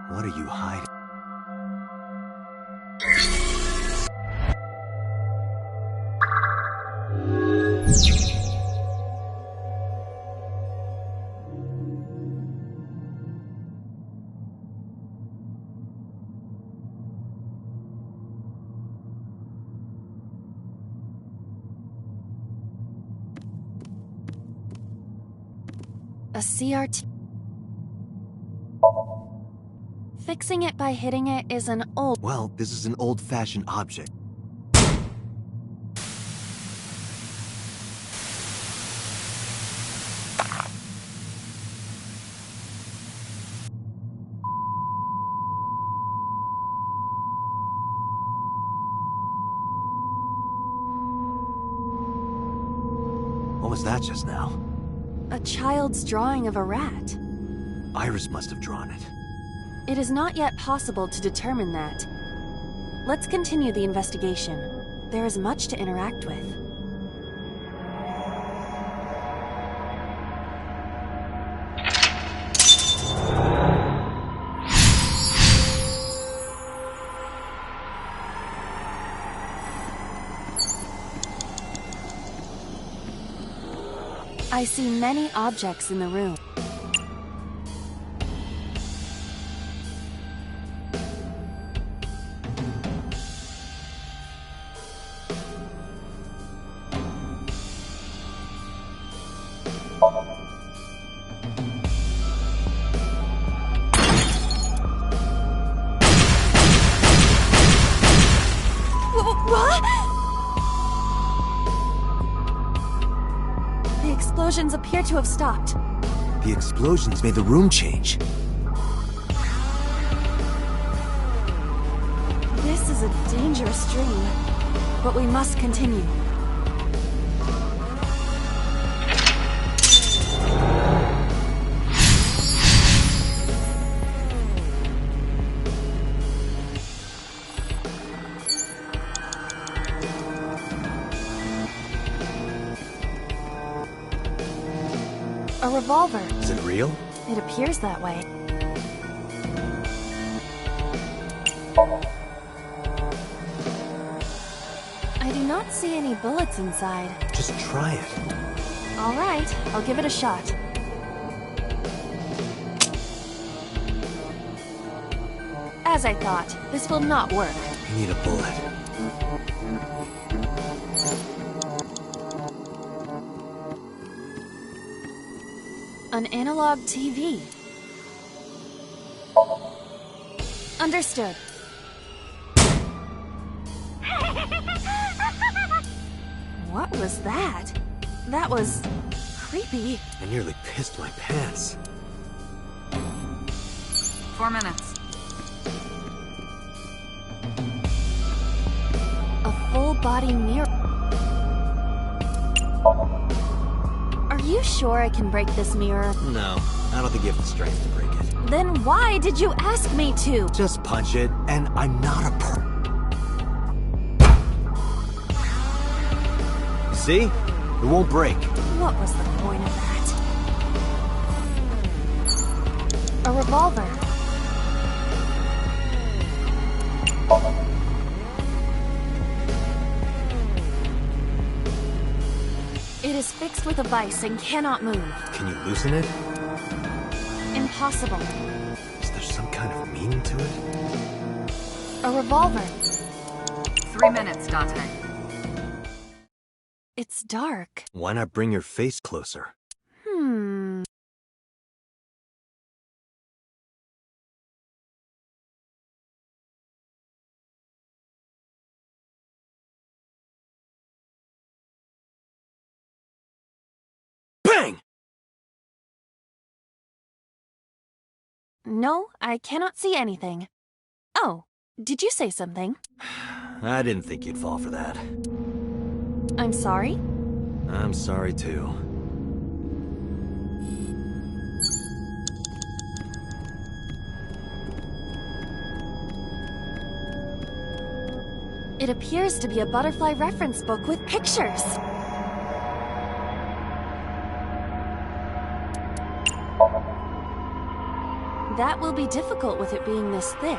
What are you hiding? A CRT. Fixing it by hitting it is an old... Well, this is an old-fashioned object. What was that just now? A child's drawing of a rat. Iris must have drawn it. It is not yet possible to determine that. Let's continue the investigation. There is much to interact with. I see many objects in the room. What? The explosions appear to have stopped. The explosions made the room change. This is a dangerous dream, but we must continue. A revolver. Is it real? It appears that way. I do not see any bullets inside. Just try it. All right, I'll give it a shot. As I thought, this will not work. You need a bullet. An analog TV. Understood. What was that? That was creepy. I nearly pissed my pants. 4 minutes. A full-body mirror. Are you sure I can break this mirror? No, I don't think you have the strength to break it. Then why did you ask me to? Just punch it, and I'm not a See? It won't break. What was the point of that? A revolver. It is fixed with a vice and cannot move. Can you loosen it? Impossible. Is there some kind of meaning to it? A revolver. 3 minutes, Dante. It's dark. Why not bring your face closer? Bang! No, I cannot see anything. Oh, did you say something? I didn't think you'd fall for that. I'm sorry? I'm sorry too. It appears to be a butterfly reference book with pictures. That will be difficult with it being this thick.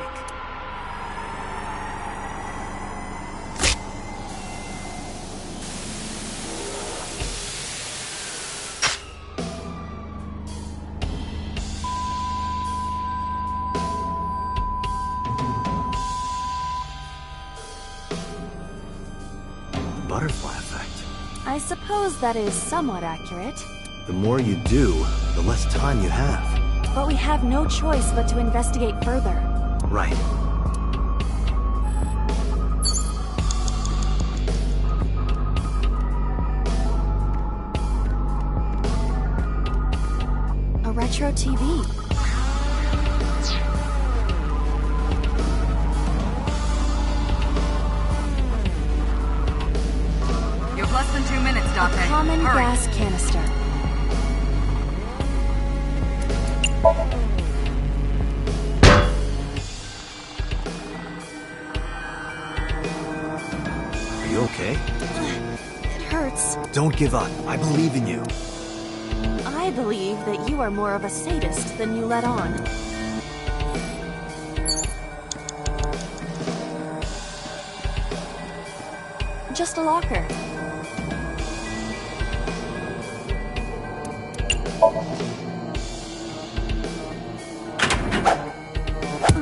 Butterfly effect. I suppose that is somewhat accurate. The more you do, the less time you have. But we have no choice but to investigate further. Right. A retro TV. You have less than 2 minutes, Dante. A common Hurry. gas canister. Are you okay? It hurts. Don't give up. I believe in you. I believe that you are more of a sadist than you let on. Just a locker.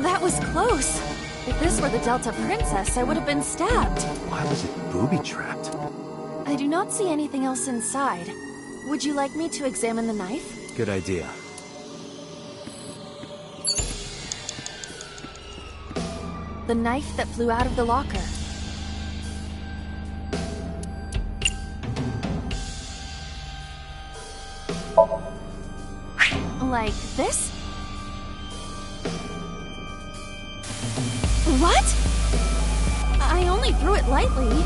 That was close. If this were the Delta Princess, I would have been stabbed. Why was it booby-trapped? I do not see anything else inside. Would you like me to examine the knife? Good idea. The knife that flew out of the locker. Like this? What? I only threw it lightly.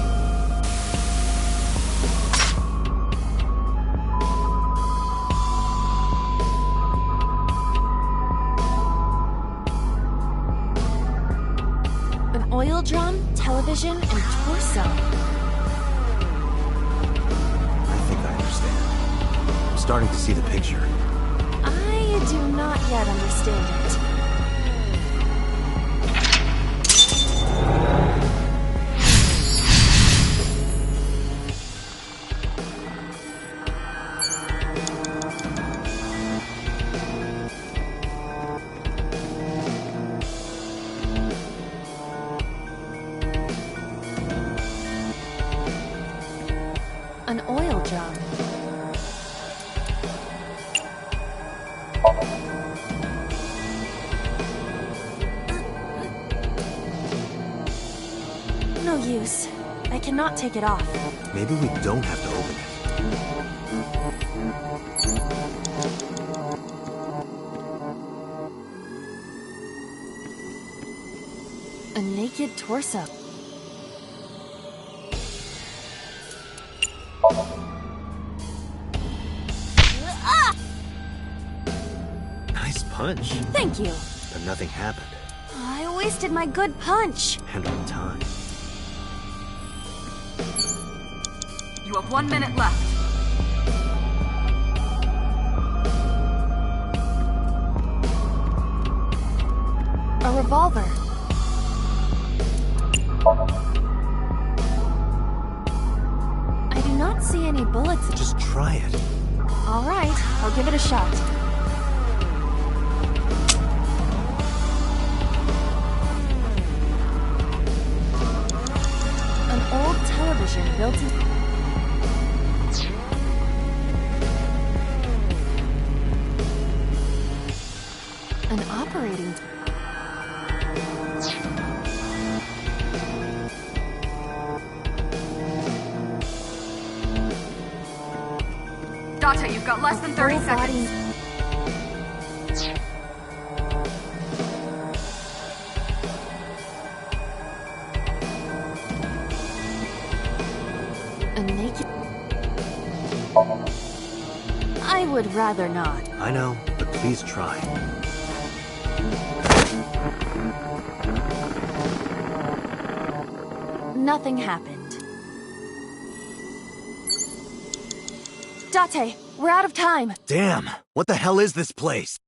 An oil drum, television, and torso. I think I understand. I'm starting to see the picture. I do not yet understand it. An oil drum. No use. I cannot take it off. Maybe we don't have to open it. A naked torso. Nice punch. Thank you. But nothing happened. I wasted my good punch. And on time. You have 1 minute left. A revolver. I do not see any bullets. Just try it. All right, I'll give it a shot. An old television built in... An operating... Dante, you've got less than 30 full body- seconds. A naked... I would rather not. I know, but please try. Nothing happened. Date, we're out of time. Damn! What the hell is this place?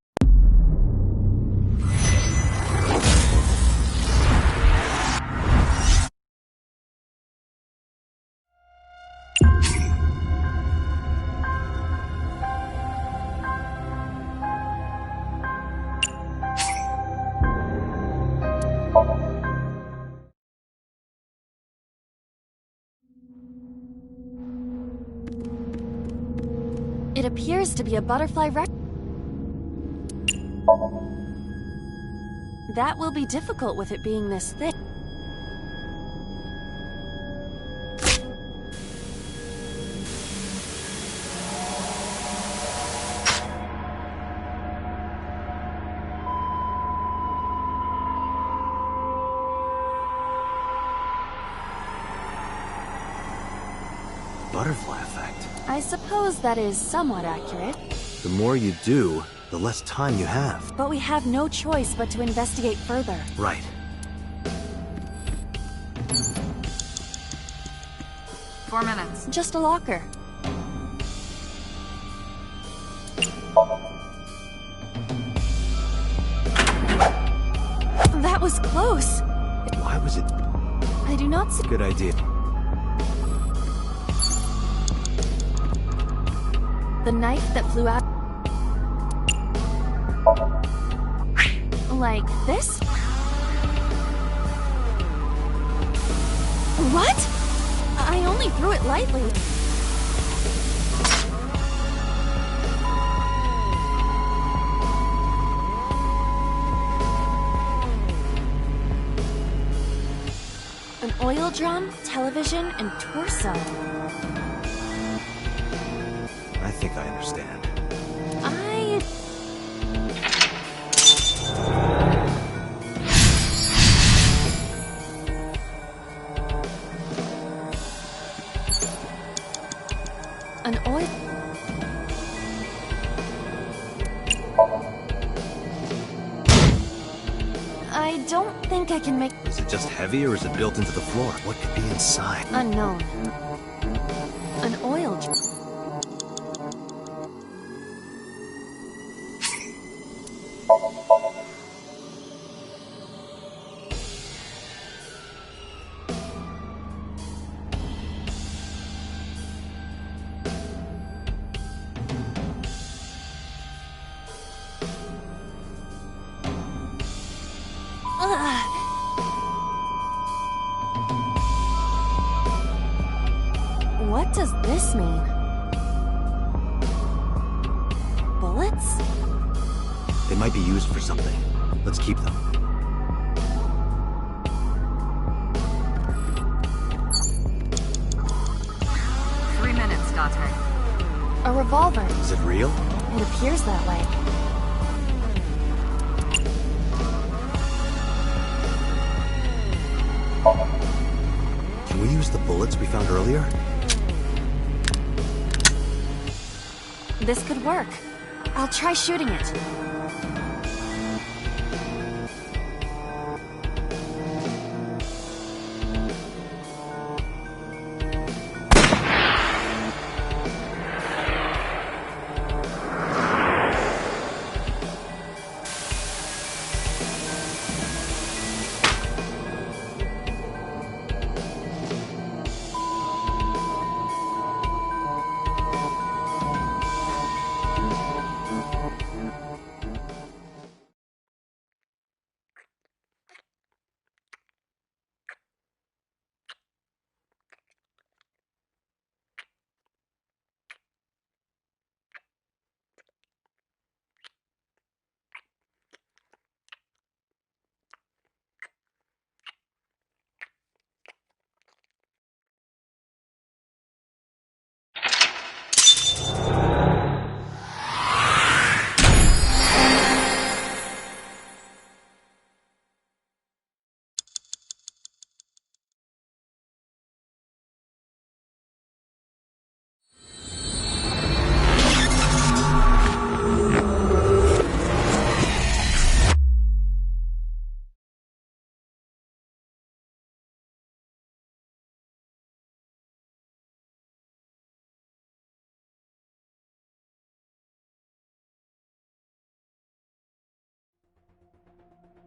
It appears to be a butterfly That will be difficult with it being this thick. Butterfly effect. I suppose that is somewhat accurate. The more you do, the less time you have. But we have no choice but to investigate further. Right. Four minutes. Just a locker. That was close. Why was it? I do not see. Good idea. The knife that flew out. Like this? What? I only threw it lightly. An oil drum, television, and torso. I think I understand. An oil... I don't think I can make... Is it just heavy or is it built into the floor? What could be inside? Unknown. An oil... What does this mean? Bullets? They might be used for something. Let's keep them. A revolver. Is it real? It appears that way. Can we use the bullets we found earlier? This could work. I'll try shooting it.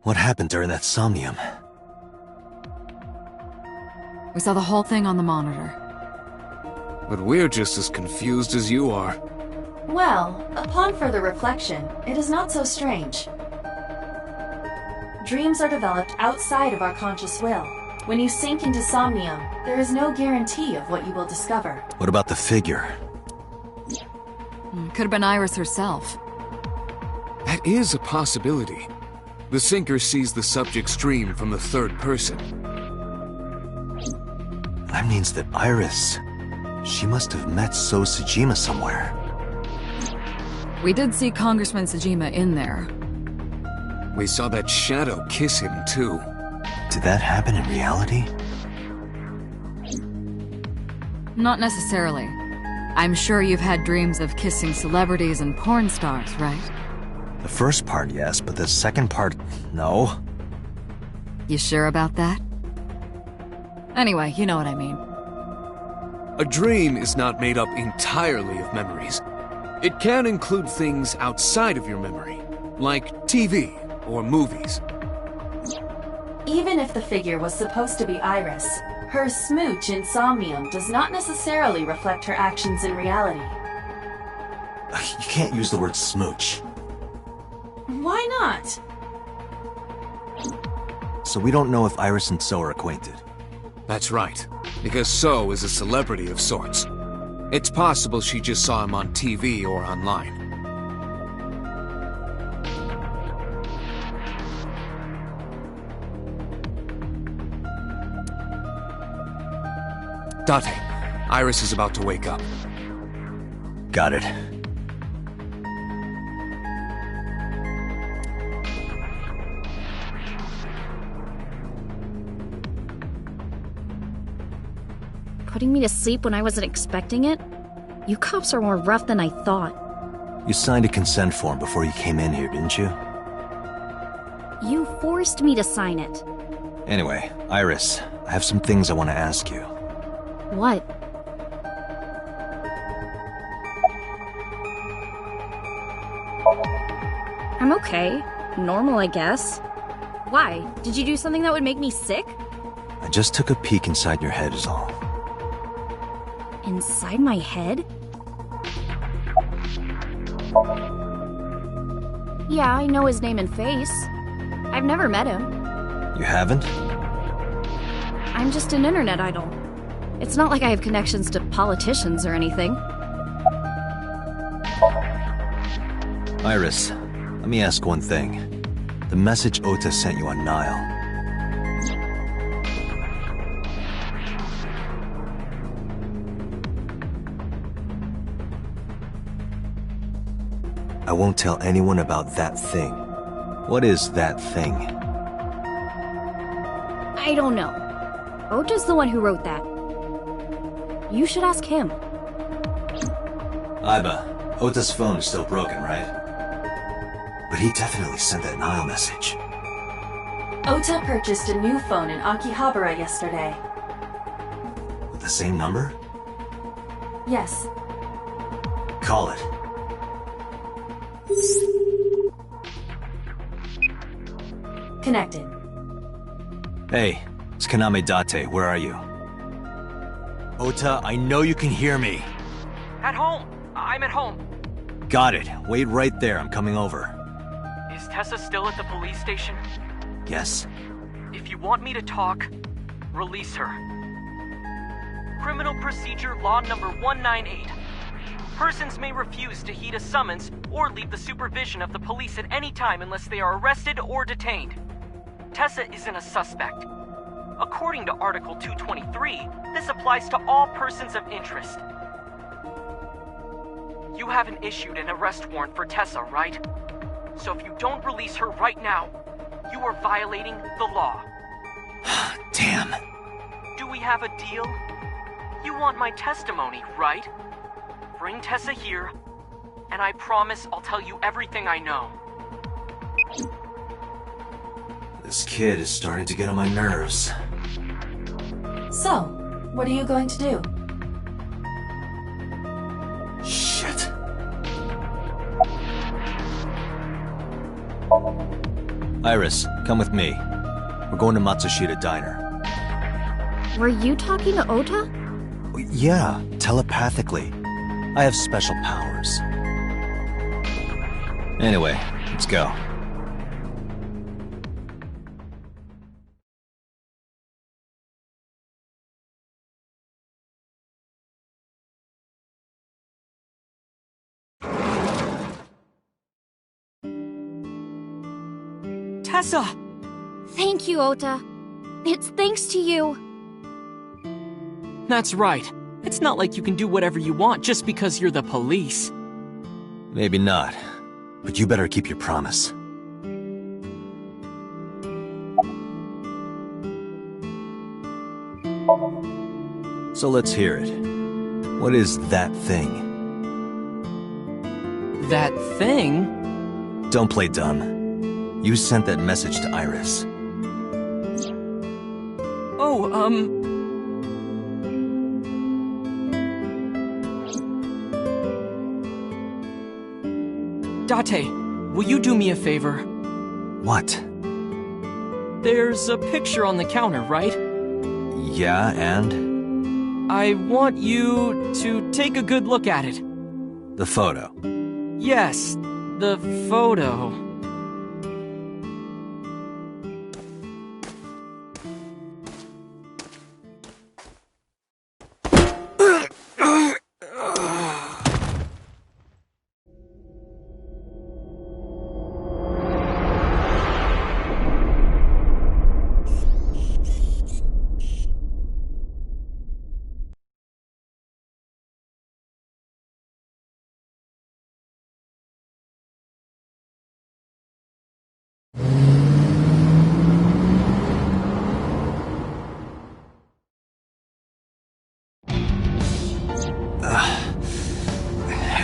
What happened during that Somnium? We saw the whole thing on the monitor. But we're just as confused as you are. Well, upon further reflection, it is not so strange. Dreams are developed outside of our conscious will. When you sink into Somnium, there is no guarantee of what you will discover. What about the figure? Could have been Iris herself. That is a possibility. The sinker sees the subject stream from the third person. That means that Iris... She must have met So Sejima somewhere. We did see Congressman Sejima in there. We saw that shadow kiss him, too. Did that happen in reality? Not necessarily. I'm sure you've had dreams of kissing celebrities and porn stars, right? The first part, yes, but the second part, no. You sure about that? Anyway, you know what I mean. A dream is not made up entirely of memories. It can include things outside of your memory, like TV or movies. Even if the figure was supposed to be Iris, her smooch in Somnium does not necessarily reflect her actions in reality. You can't use the word smooch. Why not? So we don't know if Iris and So are acquainted. That's right, because So is a celebrity of sorts. It's possible she just saw him on TV or online. Date, Iris is about to wake up. Got it. Putting me to sleep when I wasn't expecting it? You cops are more rough than I thought. You signed a consent form before you came in here, didn't you? You forced me to sign it. Anyway, Iris, I have some things I want to ask you. What? I'm okay. Normal, I guess. Why? Did you do something that would make me sick? I just took a peek inside your head is all. Inside my head? Yeah, I know his name and face. I've never met him. You haven't? I'm just an internet idol. It's not like I have connections to politicians or anything. Iris, let me ask one thing. The message Ota sent you on Nile. I won't tell anyone about that thing. What is that thing? I don't know. Ota's the one who wrote that. You should ask him. Aiba, Ota's phone is still broken, right? But he definitely sent that Nile message. Ota purchased a new phone in Akihabara yesterday. With the same number? Yes. Call it. Connected. Hey, it's Kaname Date. Where are you? Ota, I know you can hear me. At home. I'm at home. Got it. Wait right there. I'm coming over. Is Tessa still at the police station? Yes. If you want me to talk, release her. Criminal Procedure Law number 198. Persons may refuse to heed a summons or leave the supervision of the police at any time unless they are arrested or detained. Tessa isn't a suspect. According to Article 223, this applies to all persons of interest. You haven't issued an arrest warrant for Tessa, right? So if you don't release her right now, you are violating the law. Damn. Do we have a deal? You want my testimony, right? Bring Tessa here, and I promise I'll tell you everything I know. This kid is starting to get on my nerves. So, what are you going to do? Shit. Iris, come with me. We're going to Matsushita Diner. Were you talking to Ota? Yeah, telepathically. I have special powers. Anyway, let's go. Tessa! Thank you, Ota. It's thanks to you. That's right. It's not like you can do whatever you want just because you're the police. Maybe not, but you better keep your promise. So let's hear it. What is that thing? That thing? Don't play dumb. You sent that message to Iris. Oh, Date, will you do me a favor? What? There's a picture on the counter, right? Yeah, and? I want you to take a good look at it. The photo. Yes, the photo.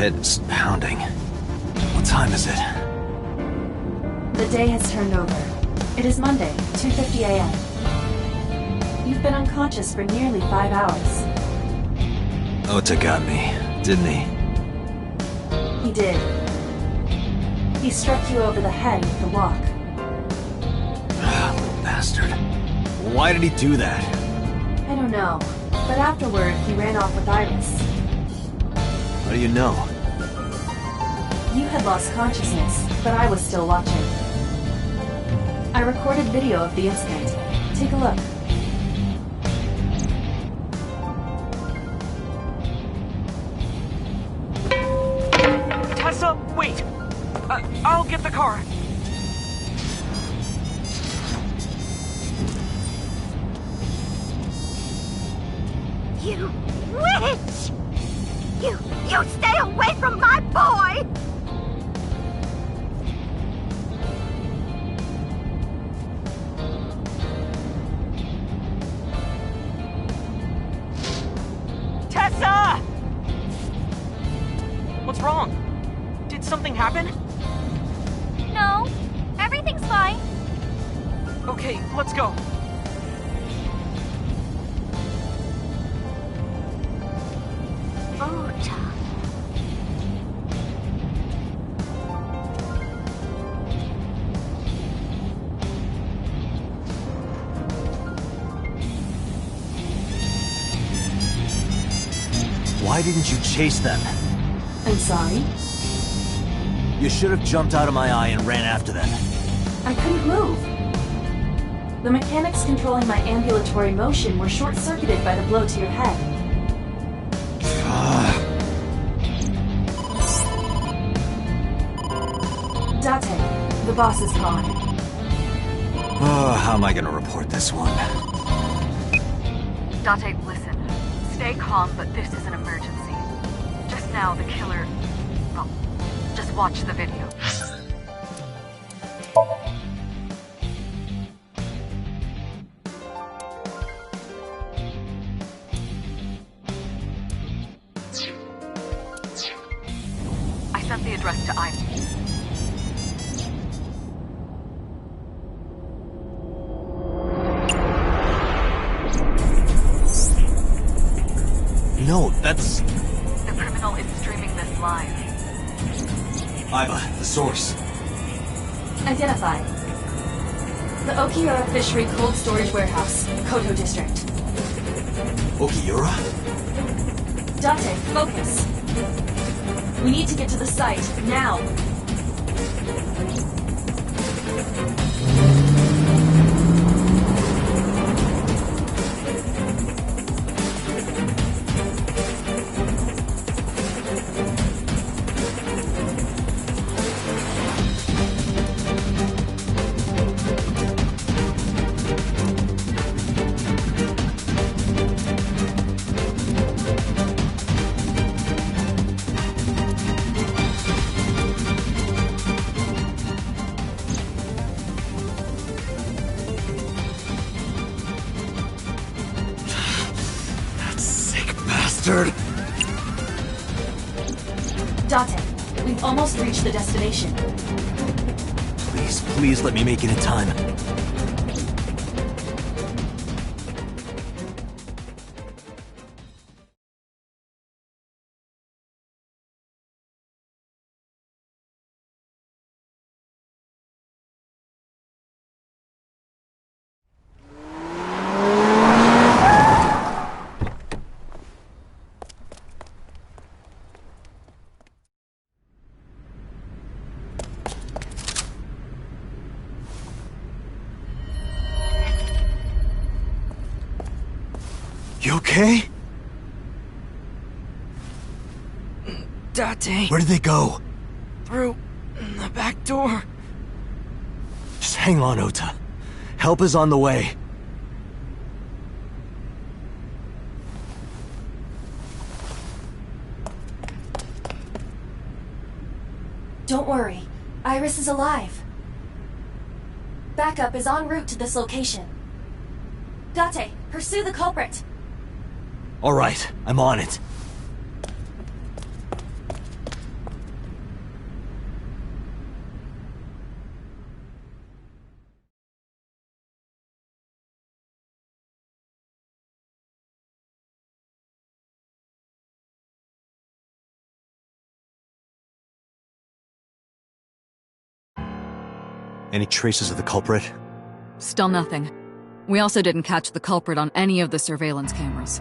Head's pounding. What time is it? The day has turned over. It is Monday, 2:50 a.m. You've been unconscious for nearly 5 hours. Ota got me, didn't he? He did. He struck you over the head with the walk. Little bastard. Why did he do that? I don't know, but afterward he ran off with Iris. How do you know? You had lost consciousness, but I was still watching. I recorded video of the incident. Take a look. Tessa, wait! I'll get the car. You witch! You stay away from my boy! Tessa! What's wrong? Did something happen? No, everything's fine. Okay, let's go. Ota. Why didn't you chase them? I'm sorry. You should have jumped out of my eye and ran after them. I couldn't move. The mechanics controlling my ambulatory motion were short-circuited by the blow to your head. Date, the boss is calling. Oh, how am I gonna report this one? Date, listen. Stay calm, but this is an emergency. Just now, the killer... Well, just watch the video. I sent the address to Iris. No, that's... The criminal is streaming this live. Iva, the source. Identify. The Okiura Fishery Cold Storage Warehouse, Koto District. Okiura? Date, focus. We need to get to the site, now. bastard! Date, we've almost reached the destination. Please, please let me make it in time. You okay? Date, Where did they go? through the back door. Just hang on, Ota. Help is on the way. Don't worry. Iris is alive. Backup is en route to this location. Date, pursue the culprit. All right, I'm on it. Any traces of the culprit? Still nothing. We also didn't catch the culprit on any of the surveillance cameras.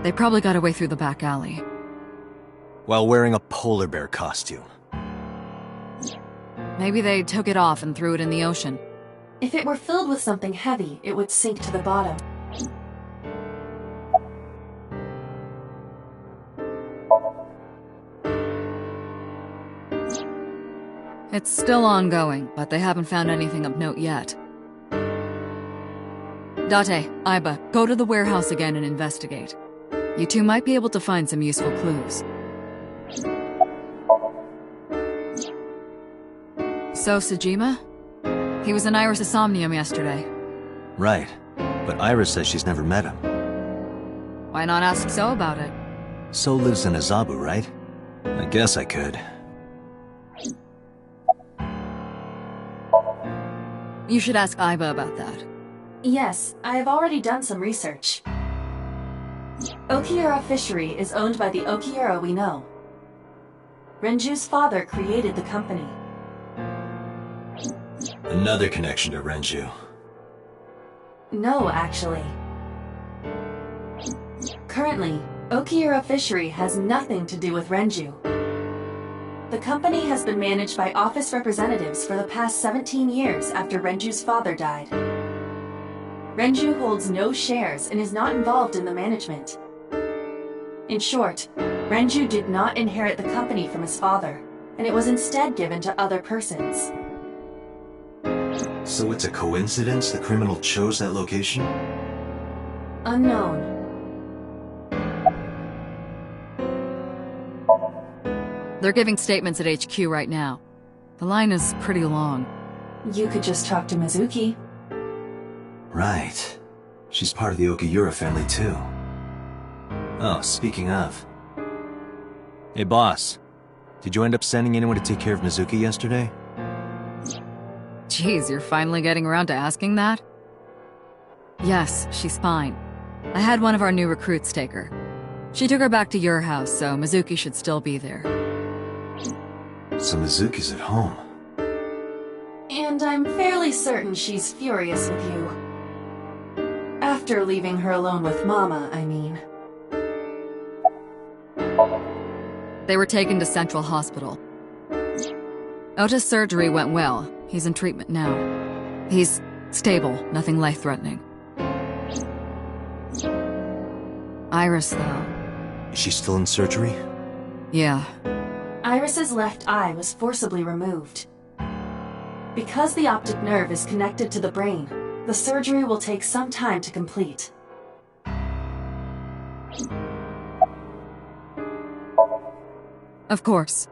They probably got away through the back alley. While wearing a polar bear costume. Maybe they took it off and threw it in the ocean. If it were filled with something heavy, it would sink to the bottom. It's still ongoing, but they haven't found anything of note yet. Date, Aiba, go to the warehouse again and investigate. You two might be able to find some useful clues. So, Sejima? He was in Iris' Somnium yesterday. Right, but Iris says she's never met him. Why not ask So about it? So lives in Azabu, right? I guess I could. You should ask Aiba about that. Yes, I have already done some research. Okiura Fishery is owned by the Okiura we know. Renju's father created the company. Another connection to Renju. No, actually. Currently, Okiura Fishery has nothing to do with Renju. The company has been managed by office representatives for the past 17 years after Renju's father died. Renju holds no shares and is not involved in the management. In short, Renju did not inherit the company from his father, and it was instead given to other persons. So it's a coincidence the criminal chose that location? Unknown. They're giving statements at HQ right now. The line is pretty long. You could just talk to Mizuki. Right. She's part of the Okiura family too. Oh, speaking of. Hey boss, did you end up sending anyone to take care of Mizuki yesterday? Geez, you're finally getting around to asking that? Yes, she's fine. I had one of our new recruits take her. She took her back to your house, so Mizuki should still be there. So Mizuki's at home. And I'm fairly certain she's furious with you. After leaving her alone with Mama, I mean. They were taken to Central Hospital. Ota's surgery went well. He's in treatment now. He's stable, nothing life-threatening. Iris, though. Is she still in surgery? Yeah. Iris's left eye was forcibly removed. Because the optic nerve is connected to the brain, the surgery will take some time to complete. Of course.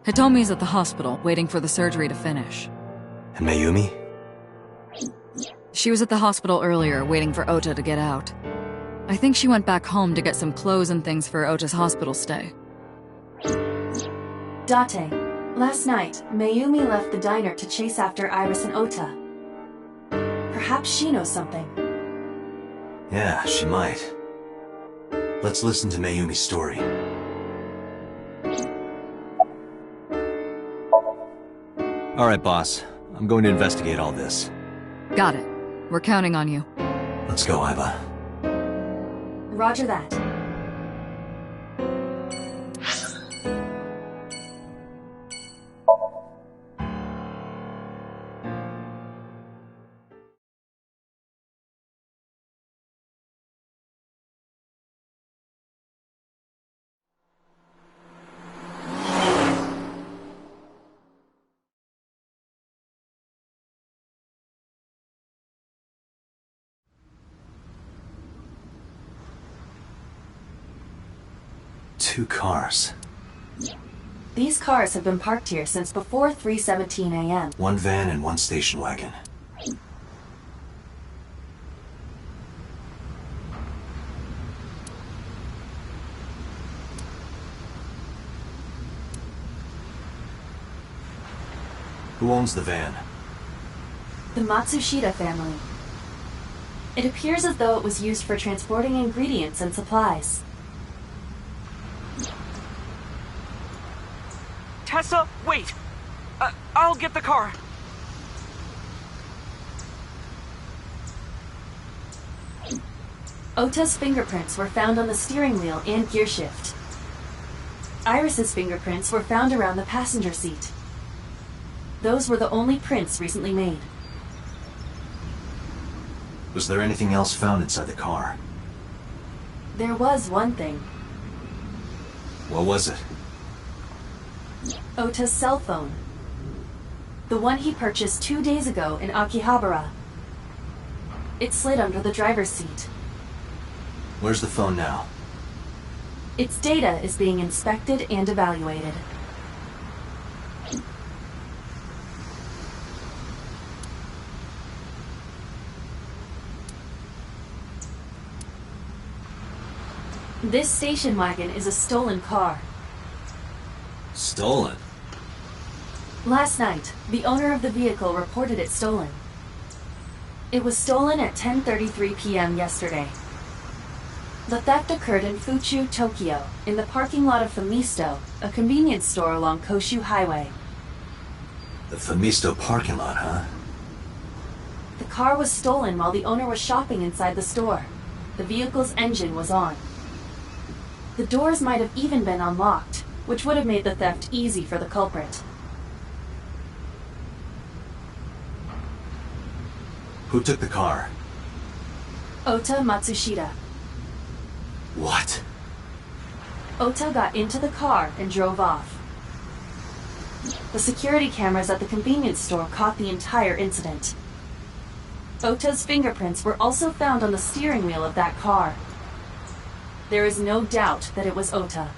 Hitomi's at the hospital, waiting for the surgery to finish. And Mayumi? She was at the hospital earlier, waiting for Ota to get out. I think she went back home to get some clothes and things for Ota's hospital stay. Date, last night, Mayumi left the diner to chase after Iris and Ota. Perhaps she knows something. Yeah, she might. Let's listen to Mayumi's story. Alright, boss. I'm going to investigate all this. Got it. We're counting on you. Let's go, Iba. Roger that. Two cars. These cars have been parked here since before 3:17 a.m. One van and one station wagon. Who owns the van? The Matsushita family. It appears as though it was used for transporting ingredients and supplies. Tessa, wait! I'll get the car. Ota's fingerprints were found on the steering wheel and gearshift. Iris's fingerprints were found around the passenger seat. Those were the only prints recently made. Was there anything else found inside the car? There was one thing. What was it? Ota's cell phone. The one he purchased 2 days ago in Akihabara. It slid under the driver's seat. Where's the phone now? Its data is being inspected and evaluated. This station wagon is a stolen car. Stolen? Last night, the owner of the vehicle reported it stolen. It was stolen at 10:33 p.m. yesterday. The theft occurred in Fuchu, Tokyo, in the parking lot of Famisto, a convenience store along Koshu Highway. The Famisto parking lot, huh? The car was stolen while the owner was shopping inside the store. The vehicle's engine was on. The doors might have even been unlocked, which would have made the theft easy for the culprit. Who took the car? Ota Matsushita. What? Ota got into the car and drove off. The security cameras at the convenience store caught the entire incident. Ota's fingerprints were also found on the steering wheel of that car. There is no doubt that it was Ota.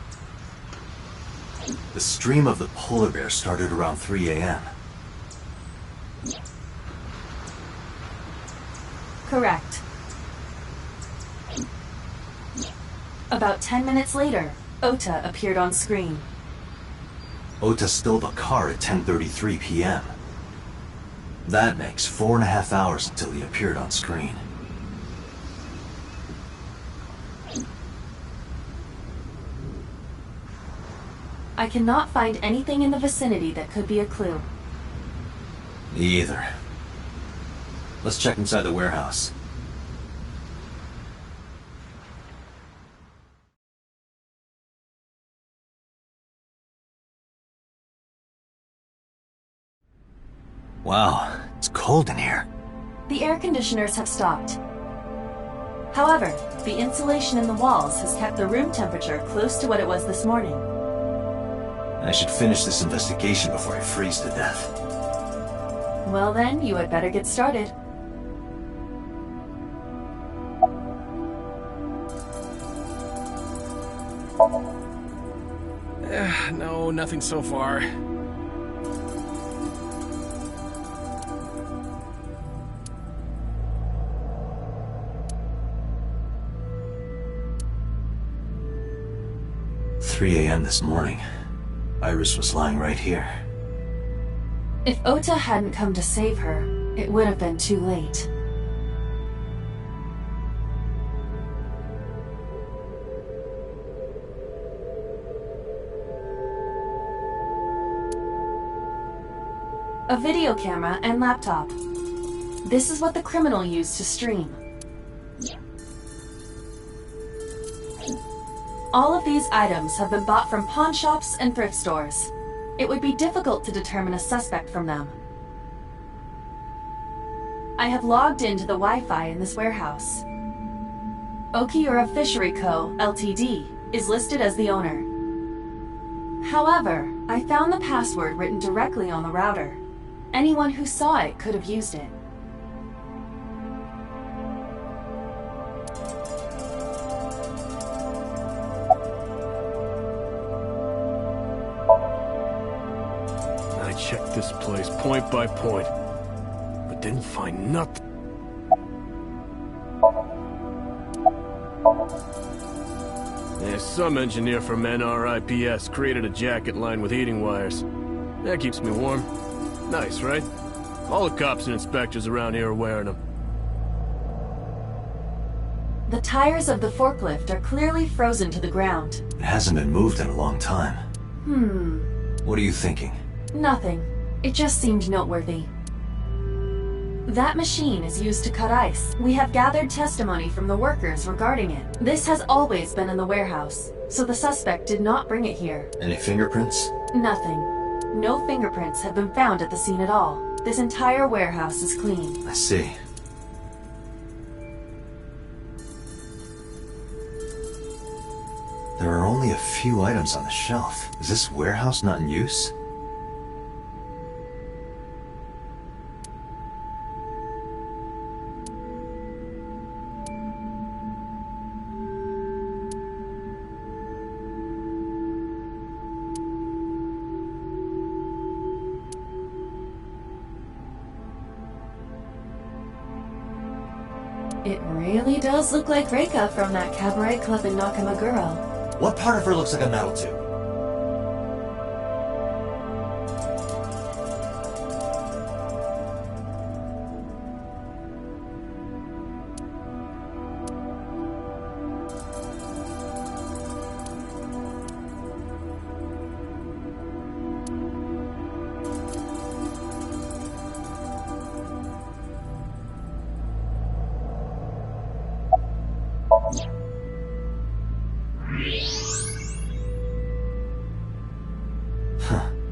The stream of the polar bear started around 3 a.m. Correct. About 10 minutes later, Ota appeared on screen. Ota stole the car at 10:33 p.m. That makes 4.5 hours until he appeared on screen. I cannot find anything in the vicinity that could be a clue. Me either. Let's check inside the warehouse. Wow, it's cold in here. The air conditioners have stopped. However, the insulation in the walls has kept the room temperature close to what it was this morning. I should finish this investigation before I freeze to death. Well then, you had better get started. No, nothing so far. 3 a.m. this morning. Iris was lying right here. If Ota hadn't come to save her, it would have been too late. A video camera and laptop. This is what the criminal used to stream. All of these items have been bought from pawn shops and thrift stores. It would be difficult to determine a suspect from them. I have logged into the Wi-Fi in this warehouse. Okiura Fishery Co., Ltd. is listed as the owner. However, I found the password written directly on the router. Anyone who saw it could have used it. I checked this place point by point, but didn't find nothing. Some engineer from NRIPS created a jacket lined with heating wires. That keeps me warm. Nice, right? All the cops and inspectors around here are wearing them. The tires of the forklift are clearly frozen to the ground. It hasn't been moved in a long time. What are you thinking? Nothing. It just seemed noteworthy. That machine is used to cut ice. We have gathered testimony from the workers regarding it. This has always been in the warehouse, so the suspect did not bring it here. Any fingerprints? Nothing. No fingerprints have been found at the scene at all. This entire warehouse is clean. I see. There are only a few items on the shelf. Is this warehouse not in use? It really does look like Reika from that cabaret club in Nakamaguro. What part of her looks like a metal tube?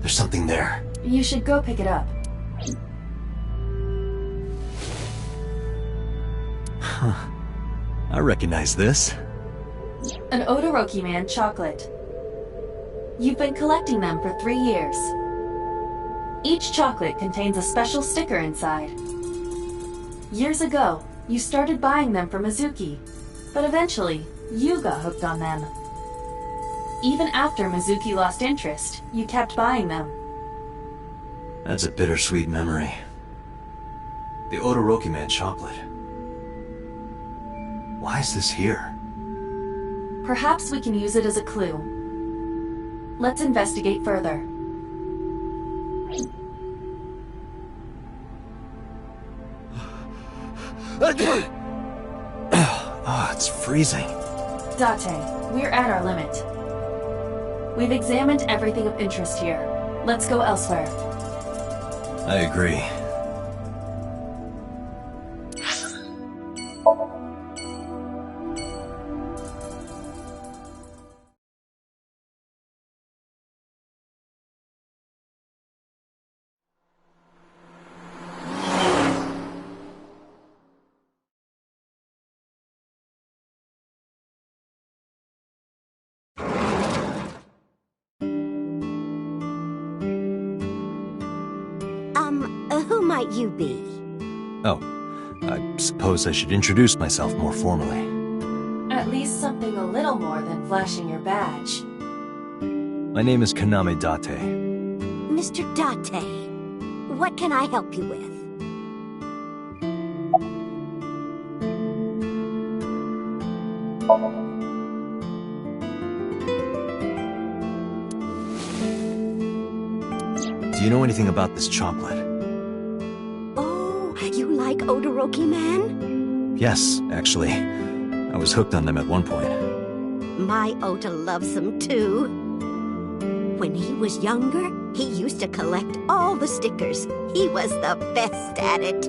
There's something there. You should go pick it up. I recognize this. An Odoroki Man chocolate. You've been collecting them for 3 years. Each chocolate contains a special sticker inside. Years ago, you started buying them for Mizuki, but eventually, you got hooked on them. Even after Mizuki lost interest, you kept buying them. That's a bittersweet memory. The Odoroki Man chocolate. Why is this here? Perhaps we can use it as a clue. Let's investigate further. Oh, it's freezing. Date, we're at our limit. We've examined everything of interest here. Let's go elsewhere. I agree. Who might you be? Oh, I suppose I should introduce myself more formally. At least something a little more than flashing your badge. My name is Kaname Date. Mr. Date, what can I help you with? Do you know anything about this chocolate? Oh, you like Odoroki Man? Yes, actually. I was hooked on them at one point. My Ota loves them too. When he was younger, he used to collect all the stickers. He was the best at it.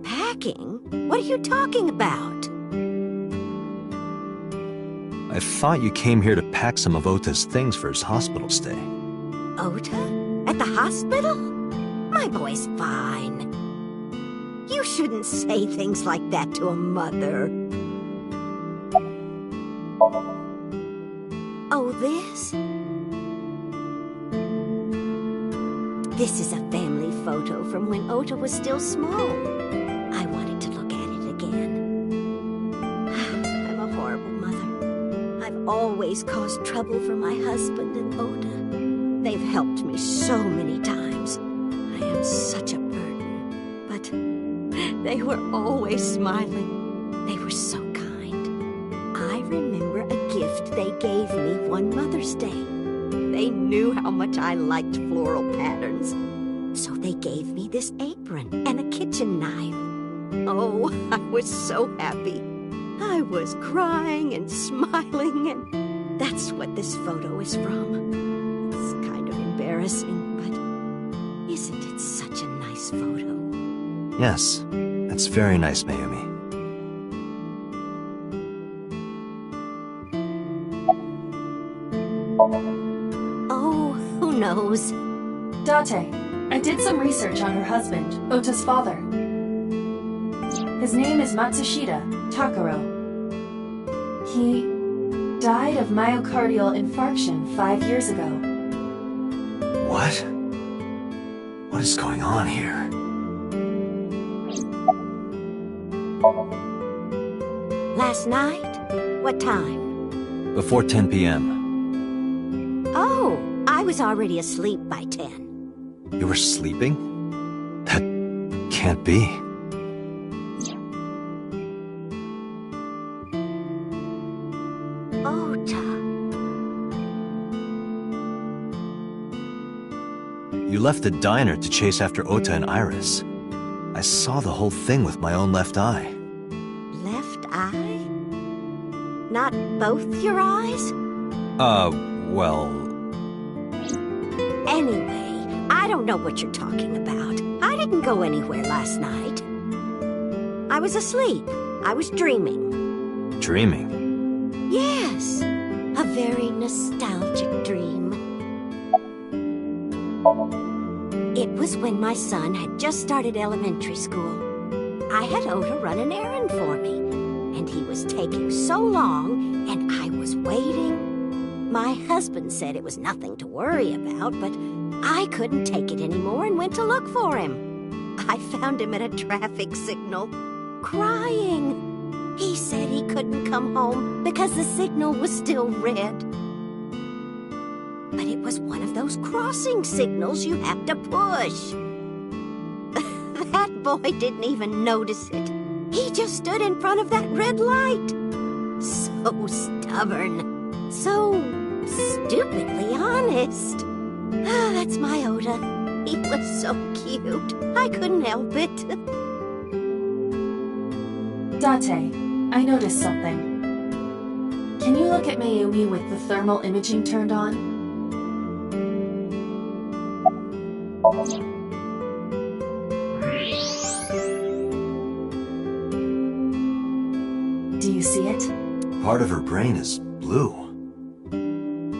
Packing? What are you talking about? I thought you came here to pack some of Ota's things for his hospital stay. Ota? At the hospital? My boy's fine. You shouldn't say things like that to a mother. Oh, this? This is a family photo from when Ota was still small. I wanted to look at it again. I'm a horrible mother. I've always caused trouble for my husband and Ota. They've helped me so many times. I am such a burden. But they were always smiling. They were so kind. I remember a gift they gave me one Mother's Day. They knew how much I liked floral patterns. So they gave me this apron and a kitchen knife. Oh, I was so happy. I was crying and smiling, and that's what this photo is from. It's kind of embarrassing, but isn't it such a nice photo? Yes, that's very nice, Mayumi. Oh, who knows? Date, I did some research on her husband, Ota's father. His name is Matsushita Takaro. He died of myocardial infarction 5 years ago. What? What is going on here? Last night? What time? Before 10 p.m. Oh, I was already asleep by 10. You were sleeping? That can't be. Ota. You left the diner to chase after Ota and Iris. I saw the whole thing with my own left eye. Left eye? Not both your eyes? Well... Anyway, I don't know what you're talking about. I didn't go anywhere last night. I was asleep. I was dreaming. Dreaming? Yes, a very nostalgic dream. It was when my son had just started elementary school. I had Ota run an errand for me, and he was taking so long, and I was waiting. My husband said it was nothing to worry about, but I couldn't take it anymore and went to look for him. I found him at a traffic signal, crying. He said he couldn't come home because the signal was still red. But it was one of those crossing signals you have to push. That boy didn't even notice it. He just stood in front of that red light. So stubborn. So stupidly honest. Ah, that's my Ota. He was so cute. I couldn't help it. Date, I noticed something. Can you look at Mayumi with the thermal imaging turned on? Do you see it? Part of her brain is blue.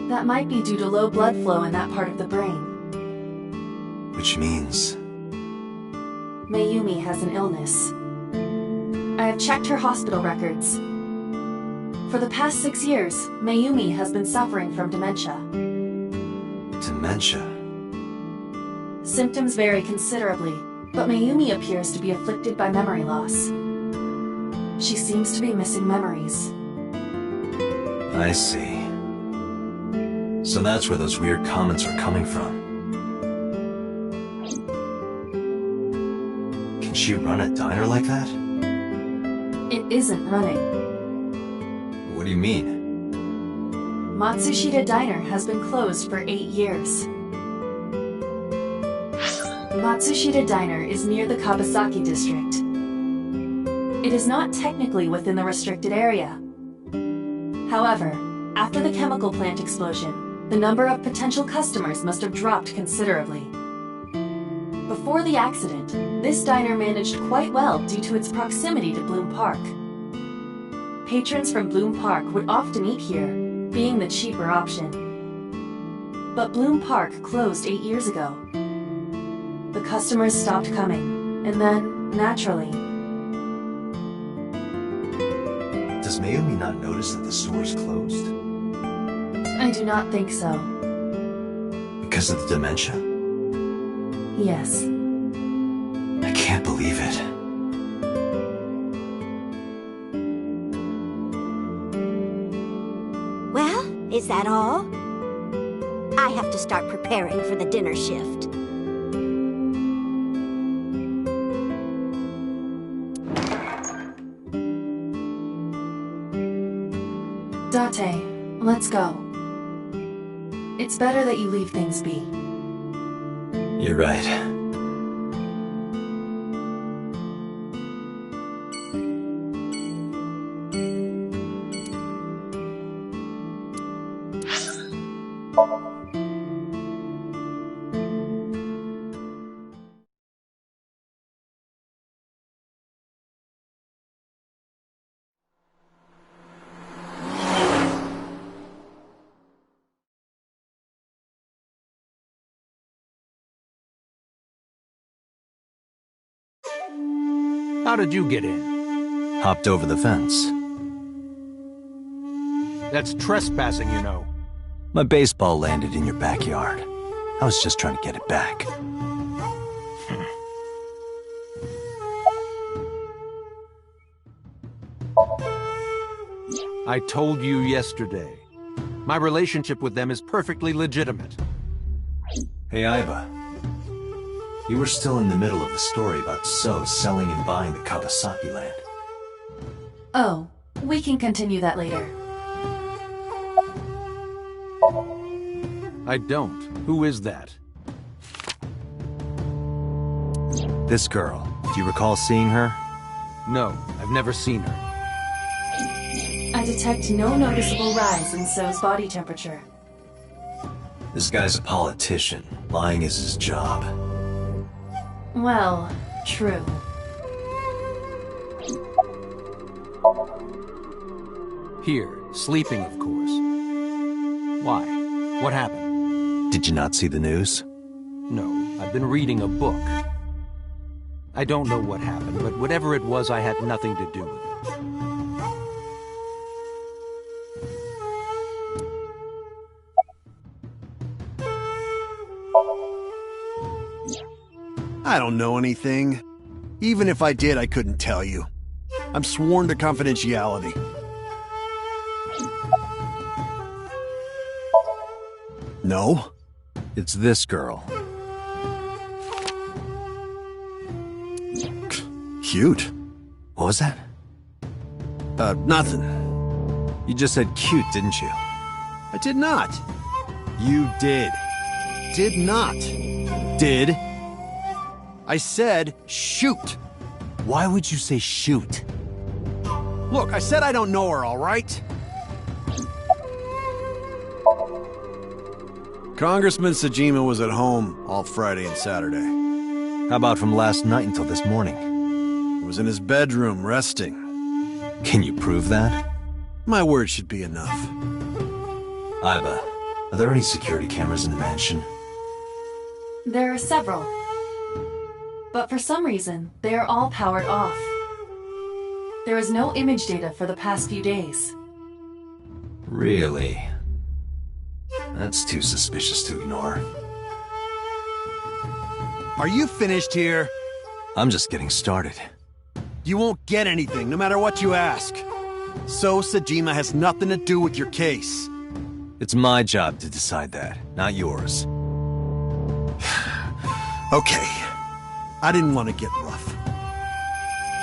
That might be due to low blood flow in that part of the brain. Which means... Mayumi has an illness. I have checked her hospital records. For the past 6 years, Mayumi has been suffering from dementia. Dementia? Symptoms vary considerably, but Mayumi appears to be afflicted by memory loss. She seems to be missing memories. I see. So that's where those weird comments are coming from. Can she run a diner like that? It isn't running. What do you mean? Matsushita Diner has been closed for 8 years. Matsushita Diner is near the Kabasaki district. It is not technically within the restricted area. However, after the chemical plant explosion, the number of potential customers must have dropped considerably. Before the accident, this diner managed quite well due to its proximity to Bloom Park. Patrons from Bloom Park would often eat here, being the cheaper option. But Bloom Park closed 8 years ago. The customers stopped coming, and then, naturally... Does Mayumi not notice that the store's closed? I do not think so. Because of the dementia? Yes. I can't believe it. Well, is that all? I have to start preparing for the dinner shift. Date, let's go. It's better that you leave things be. You're right. How did you get in? Hopped over the fence. That's trespassing, you know. My baseball landed in your backyard. I was just trying to get it back. I told you yesterday. My relationship with them is perfectly legitimate. Hey, Aiba. You were still in the middle of the story about So selling and buying the Kabasaki land. Oh, we can continue that later. I don't. Who is that? This girl. Do you recall seeing her? No, I've never seen her. I detect no noticeable rise in So's body temperature. This guy's a politician. Lying is his job. Well, true. Here, sleeping, of course. Why? What happened? Did you not see the news? No, I've been reading a book. I don't know what happened, but whatever it was, I had nothing to do with it. I don't know anything. Even if I did, I couldn't tell you. I'm sworn to confidentiality. No? It's this girl. Cute. What was that? Nothing. You just said cute, didn't you? I did not. You did. Did not. Did? I said shoot. Why would you say shoot? Look, I said I don't know her, all right? Congressman Sajima was at home all Friday and Saturday. How about from last night until this morning? He was in his bedroom, resting. Can you prove that? My word should be enough. Aiba, are there any security cameras in the mansion? There are several. But for some reason, they are all powered off. There is no image data for the past few days. Really? That's too suspicious to ignore. Are you finished here? I'm just getting started. You won't get anything, no matter what you ask. So Sajima has nothing to do with your case. It's my job to decide that, not yours. Okay. I didn't want to get rough.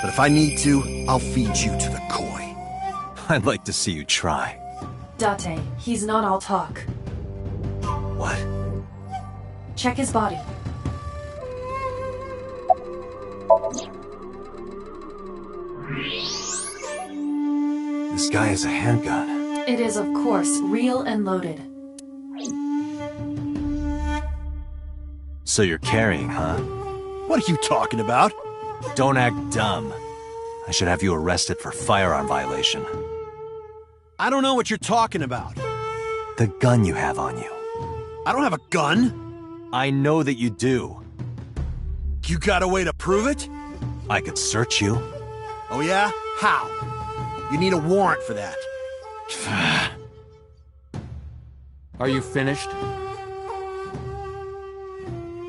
But if I need to, I'll feed you to the koi. I'd like to see you try. Date, he's not all talk. What? Check his body. This guy has a handgun. It is, of course, real and loaded. So you're carrying, huh? What are you talking about? Don't act dumb. I should have you arrested for firearm violation. I don't know what you're talking about. The gun you have on you. I don't have a gun. I know that you do. You got a way to prove it? I could search you. Oh yeah? How? You need a warrant for that. Are you finished?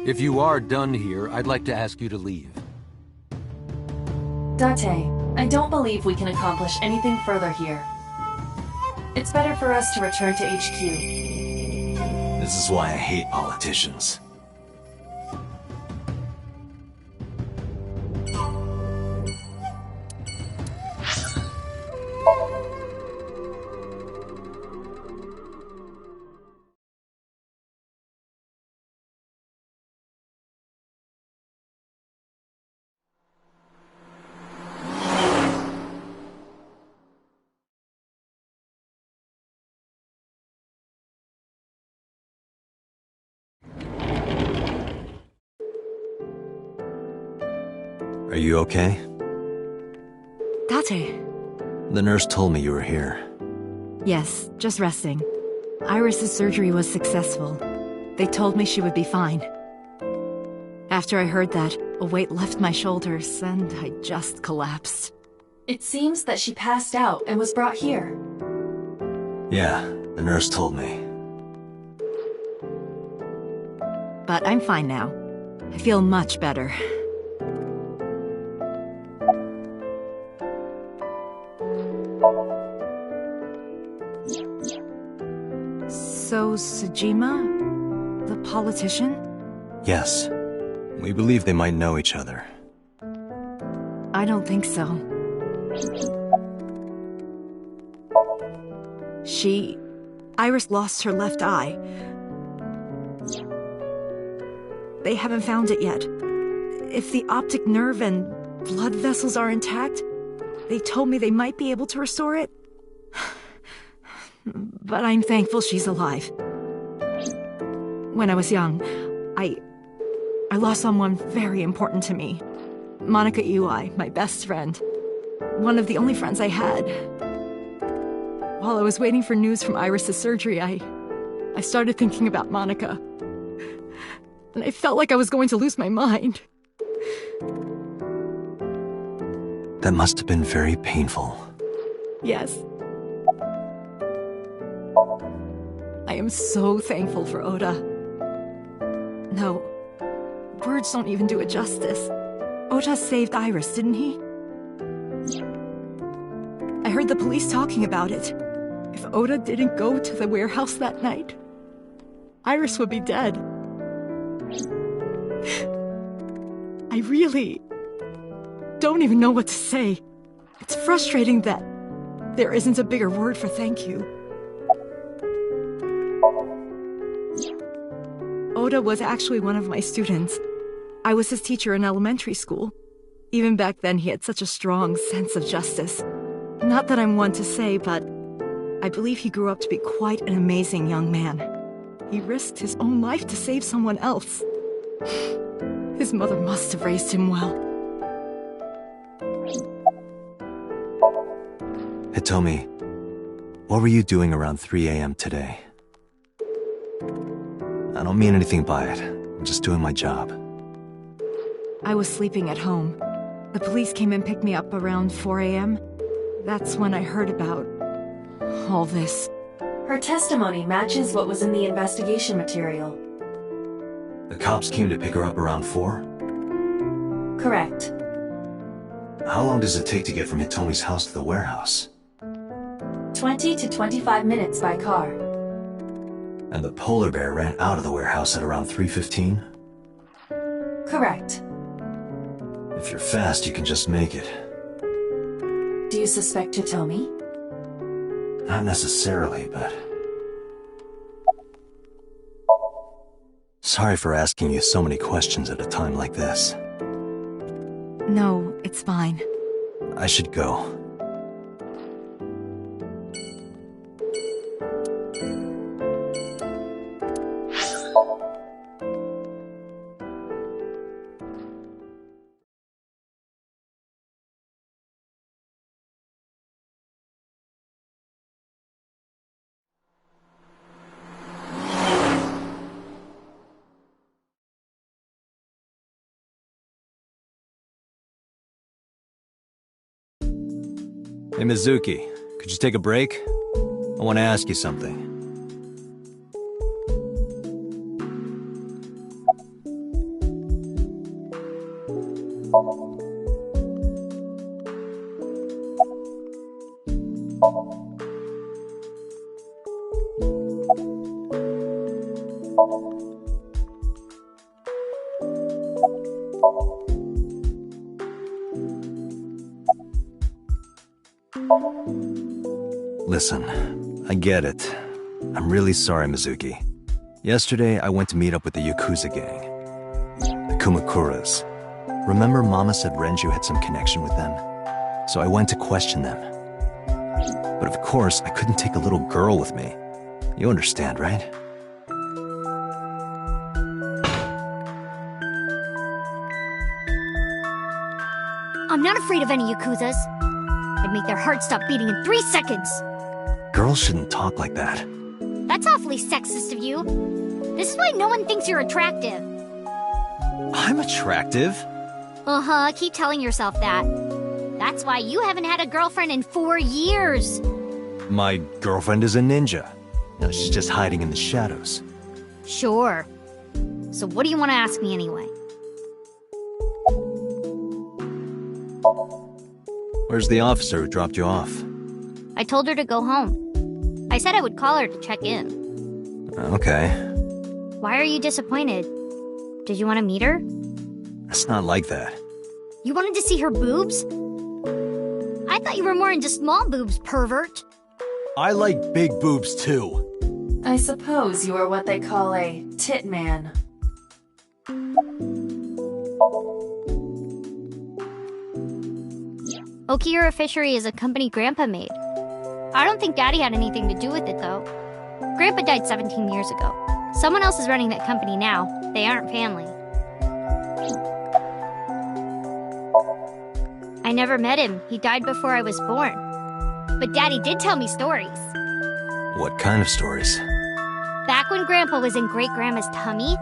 If you are done here, I'd like to ask you to leave. Date, I don't believe we can accomplish anything further here. It's better for us to return to HQ. This is why I hate politicians. Are you okay? Date. The nurse told me you were here. Yes, just resting. Iris's surgery was successful. They told me she would be fine. After I heard that, a weight left my shoulders, and I just collapsed. It seems that she passed out and was brought here. Yeah, the nurse told me. But I'm fine now. I feel much better. So, Sejima? The politician? Yes. We believe they might know each other. I don't think so. Iris lost her left eye. They haven't found it yet. If the optic nerve and blood vessels are intact, they told me they might be able to restore it. But I'm thankful she's alive. When I was young, I lost someone very important to me. Monica Iwai, my best friend. One of the only friends I had. While I was waiting for news from Iris's surgery, I started thinking about Monica. And I felt like I was going to lose my mind. That must have been very painful. Yes. I am so thankful for Oda. No, words don't even do it justice. Oda saved Iris, didn't he? I heard the police talking about it. If Oda didn't go to the warehouse that night, Iris would be dead. I really don't even know what to say. It's frustrating that there isn't a bigger word for thank you. Oda was actually one of my students. I was his teacher in elementary school. Even back then, he had such a strong sense of justice. Not that I'm one to say, but I believe he grew up to be quite an amazing young man. He risked his own life to save someone else. His mother must have raised him well. Hitomi, what were you doing around 3 a.m. today? I don't mean anything by it. I'm just doing my job. I was sleeping at home. The police came and picked me up around 4 a.m. That's when I heard about all this. Her testimony matches what was in the investigation material. The cops came to pick her up around 4? Correct. How long does it take to get from Hitomi's house to the warehouse? 20 to 25 minutes by car. And the polar bear ran out of the warehouse at around 3:15? Correct. If you're fast, you can just make it. Do you suspect Hitomi? Not necessarily, but... Sorry for asking you so many questions at a time like this. No, it's fine. I should go. Hey, Mizuki, could you take a break? I want to ask you something. Listen, I get it. I'm really sorry, Mizuki. Yesterday, I went to meet up with the Yakuza gang. The Kumakuras. Remember Mama said Renju had some connection with them? So I went to question them. But of course, I couldn't take a little girl with me. You understand, right? I'm not afraid of any Yakuzas. I'd make their hearts stop beating in 3 seconds. Girls shouldn't talk like that. That's awfully sexist of you. This is why no one thinks you're attractive. I'm attractive? Uh-huh, keep telling yourself that. That's why you haven't had a girlfriend in 4 years. My girlfriend is a ninja. No, she's just hiding in the shadows. Sure. So what do you want to ask me anyway? Where's the officer who dropped you off? I told her to go home. I said I would call her to check in. Okay. Why are you disappointed? Did you want to meet her? It's not like that. You wanted to see her boobs? I thought you were more into small boobs, pervert. I like big boobs too. I suppose you are what they call a tit man. Okira Fishery is a company Grandpa made. I don't think Daddy had anything to do with it, though. Grandpa died 17 years ago. Someone else is running that company now. They aren't family. I never met him. He died before I was born. But Daddy did tell me stories. What kind of stories? Back when Grandpa was in Great-Grandma's tummy,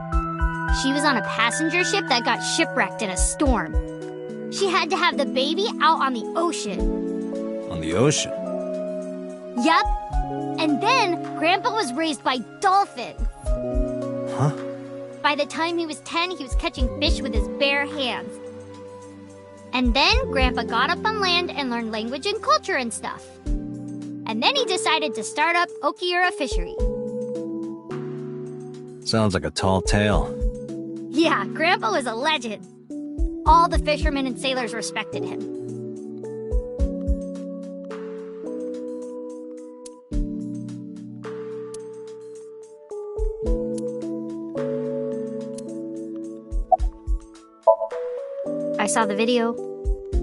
she was on a passenger ship that got shipwrecked in a storm. She had to have the baby out on the ocean. On the ocean? Yep. And then, Grandpa was raised by dolphins. Huh? By the time he was 10, he was catching fish with his bare hands. And then, Grandpa got up on land and learned language and culture and stuff. And then he decided to start up Okira Fishery. Sounds like a tall tale. Yeah, Grandpa was a legend. All the fishermen and sailors respected him. I saw the video.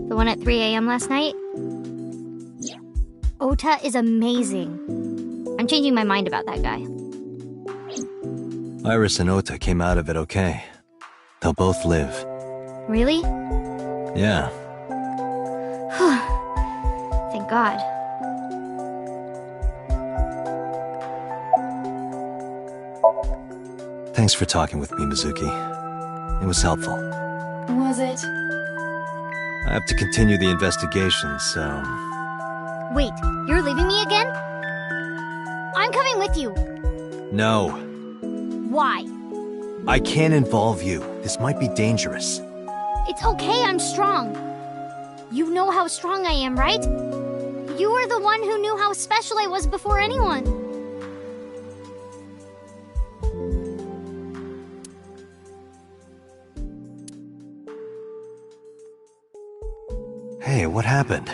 The one at 3 a.m. last night. Ota is amazing. I'm changing my mind about that guy. Iris and Ota came out of it okay. They'll both live. Really? Yeah. Thank God. Thanks for talking with me, Mizuki. It was helpful. Was it? I have to continue the investigation, so... Wait, you're leaving me again? I'm coming with you. No. Why? I can't involve you. This might be dangerous. It's okay, I'm strong. You know how strong I am, right? You were the one who knew how special I was before anyone. Hey, what happened?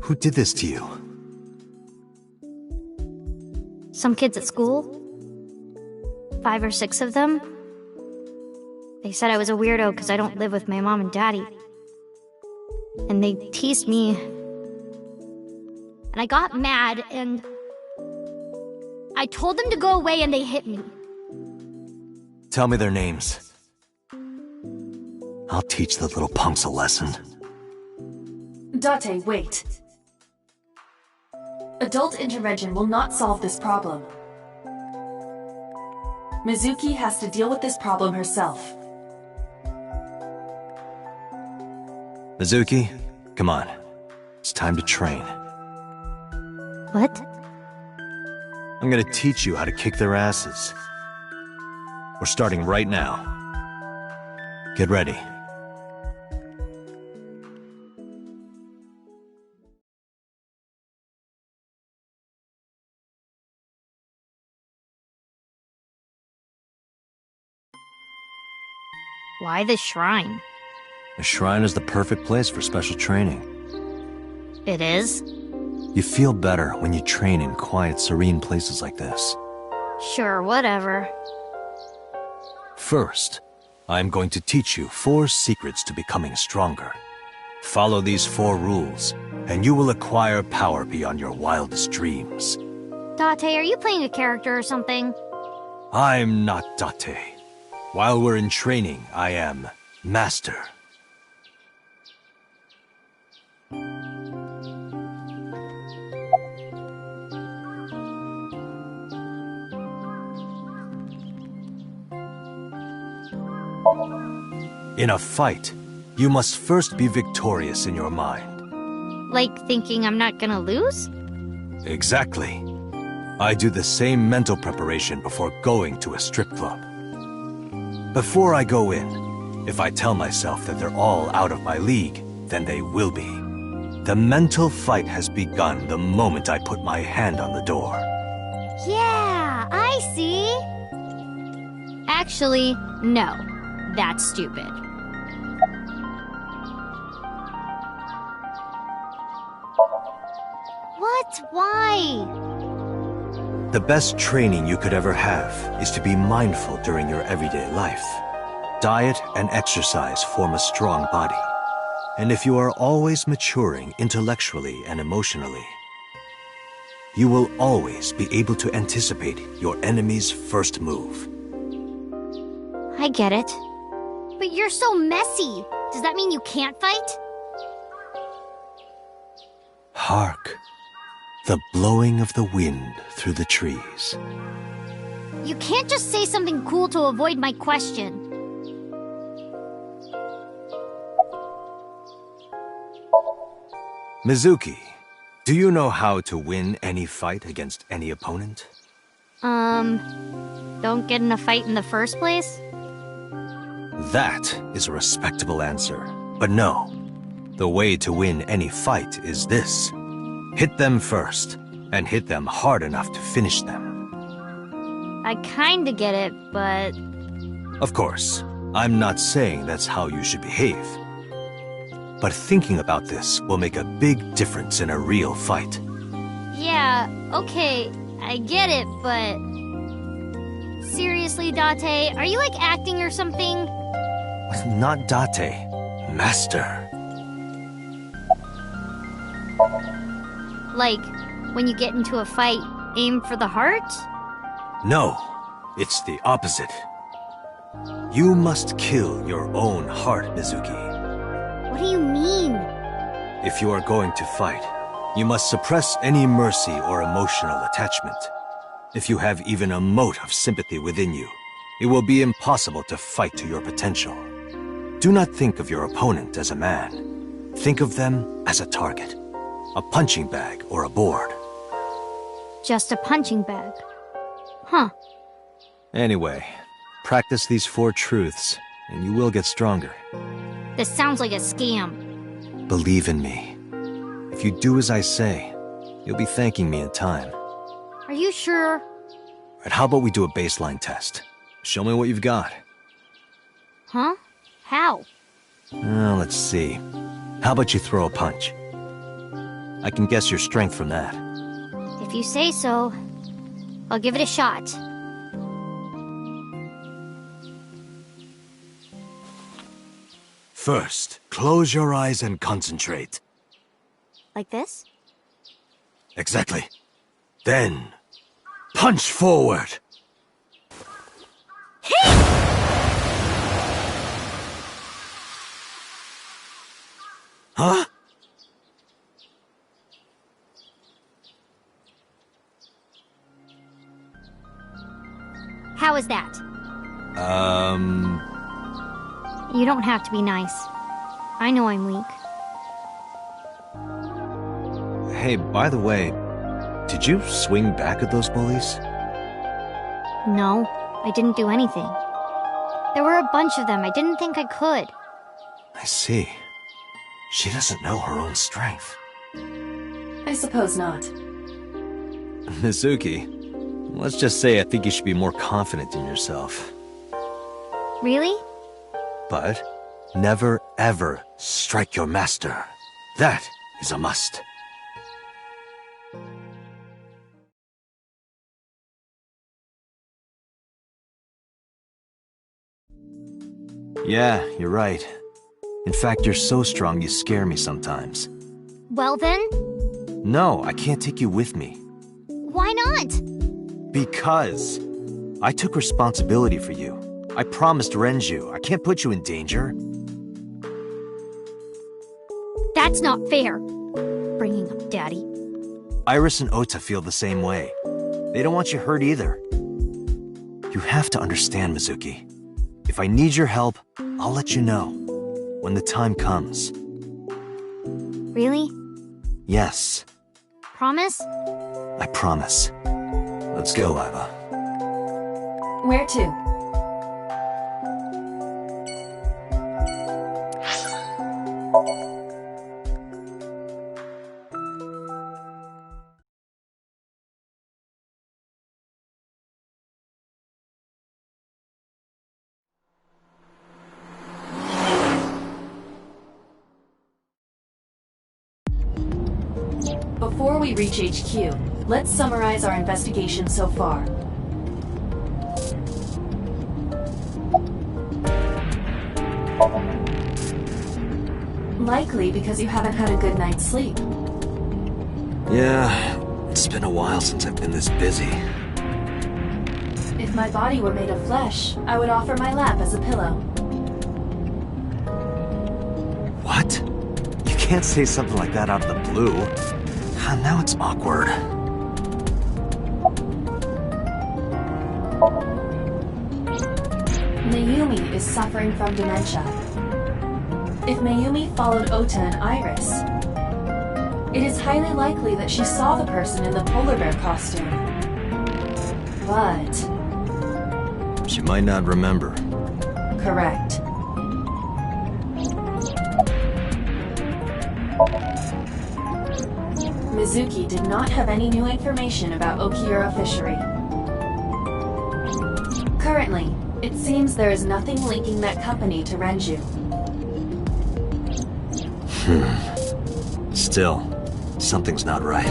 Who did this to you? some kids at school. 5 or 6 of them. They said I was a weirdo because I don't live with my mom and daddy. And they teased me. And I got mad and I told them to go away and they hit me. Tell me their names. I'll teach the little punks a lesson. Date, wait. Adult intervention will not solve this problem. Mizuki has to deal with this problem herself. Mizuki, come on. It's time to train. What? I'm gonna teach you how to kick their asses. We're starting right now. Get ready. Why the shrine? The shrine is the perfect place for special training. It is? You feel better when you train in quiet, serene places like this. Sure, whatever. First, I'm going to teach you 4 secrets to becoming stronger. Follow these 4 rules, and you will acquire power beyond your wildest dreams. Date, are you playing a character or something? I'm not Date. While we're in training, I am Master. In a fight, you must first be victorious in your mind. Like thinking I'm not gonna lose? Exactly. I do the same mental preparation before going to a strip club. Before I go in, if I tell myself that they're all out of my league, then they will be. The mental fight has begun the moment I put my hand on the door. Yeah, I see. Actually, no. That's stupid. What? Why? The best training you could ever have is to be mindful during your everyday life. Diet and exercise form a strong body. And if you are always maturing intellectually and emotionally, you will always be able to anticipate your enemy's first move. I get it. But you're so messy. Does that mean you can't fight? Hark! The blowing of the wind through the trees. You can't just say something cool to avoid my question. Mizuki, do you know how to win any fight against any opponent? Don't get in a fight in the first place? That is a respectable answer. But no, the way to win any fight is this. Hit them first, and hit them hard enough to finish them. I kinda get it, but... Of course, I'm not saying that's how you should behave. But thinking about this will make a big difference in a real fight. Yeah, okay, I get it, but... Seriously, Date, are you like acting or something? Not Date, Master. Like, when you get into a fight, aim for the heart? No, it's the opposite. You must kill your own heart, Mizuki. What do you mean? If you are going to fight, you must suppress any mercy or emotional attachment. If you have even a mote of sympathy within you, it will be impossible to fight to your potential. Do not think of your opponent as a man. Think of them as a target, a punching bag or a board. Just a punching bag. Huh. Anyway, practice these 4 truths, and you will get stronger. This sounds like a scam. Believe in me. If you do as I say, you'll be thanking me in time. Are you sure? Right, how about we do a baseline test? Show me what you've got. Huh? How? Let's see. How about you throw a punch? I can guess your strength from that. If you say so. I'll give it a shot. First, close your eyes and concentrate. Like this? Exactly. Then, punch forward. Huh? How is that? You don't have to be nice. I know I'm weak. Hey, by the way, did you swing back at those bullies? No, I didn't do anything. There were a bunch of them. I didn't think I could. I see. She doesn't know her own strength. I suppose not. Mizuki, let's just say I think you should be more confident in yourself. Really? But never ever strike your master. That is a must. Yeah, you're right. In fact, you're so strong you scare me sometimes. Well then? No, I can't take you with me. Why not? Because I took responsibility for you. I promised Renju. I can't put you in danger. That's not fair. Bringing up Daddy. Iris and Ota feel the same way. They don't want you hurt either. You have to understand, Mizuki. If I need your help, I'll let you know. When the time comes. Really? Yes. Promise? I promise. Let's go, Iva. Where to? Before we reach HQ, let's summarize our investigation so far. Likely because you haven't had a good night's sleep. Yeah, it's been a while since I've been this busy. If my body were made of flesh, I would offer my lap as a pillow. What? You can't say something like that out of the blue. Now it's awkward. Mayumi is suffering from dementia. If Mayumi followed Ota and Iris, it is highly likely that she saw the person in the polar bear costume. But... she might not remember. correct. Mizuki did not have any new information about Okiura Fishery. Currently, it seems there is nothing linking that company to Renju. Still, something's not right.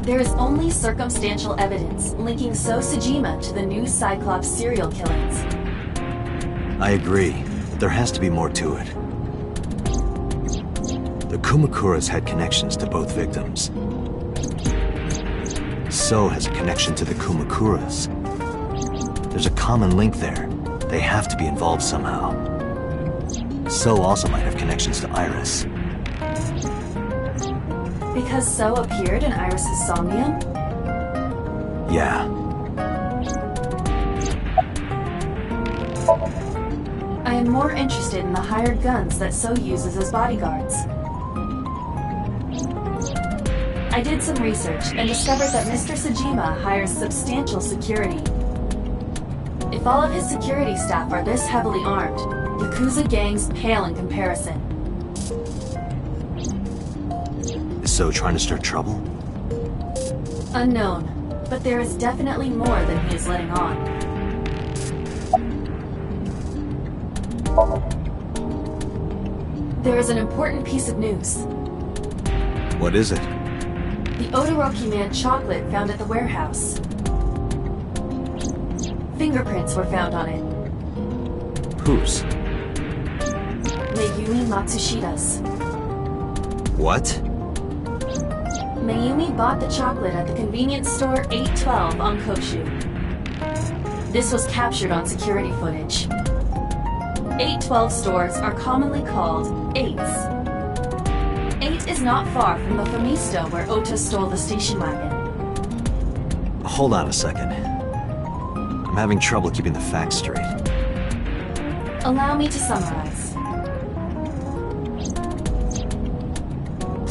There is only circumstantial evidence linking So Sejima to the new Cyclops serial killings. I agree, but there has to be more to it. The Kumakuras had connections to both victims. So has a connection to the Kumakuras. There's a common link there. They have to be involved somehow. So also might have connections to Iris. Because So appeared in Iris's Somnium? Yeah. I am more interested in the hired guns that So uses as bodyguards. I did some research and discovered that Mr. Sejima hires substantial security. If all of his security staff are this heavily armed, Yakuza gangs pale in comparison. Is So trying to start trouble? Unknown, but there is definitely more than he is letting on. There is an important piece of news. What is it? The Odoroki Man chocolate found at the warehouse. Fingerprints were found on it. Whose? Mayumi Matsushida's. What? Mayumi bought the chocolate at the convenience store 812 on Koshu. This was captured on security footage. 812 stores are commonly called 8s. 8 is not far from the Famisto where Ota stole the station wagon. Hold on a second. I'm having trouble keeping the facts straight. Allow me to summarize.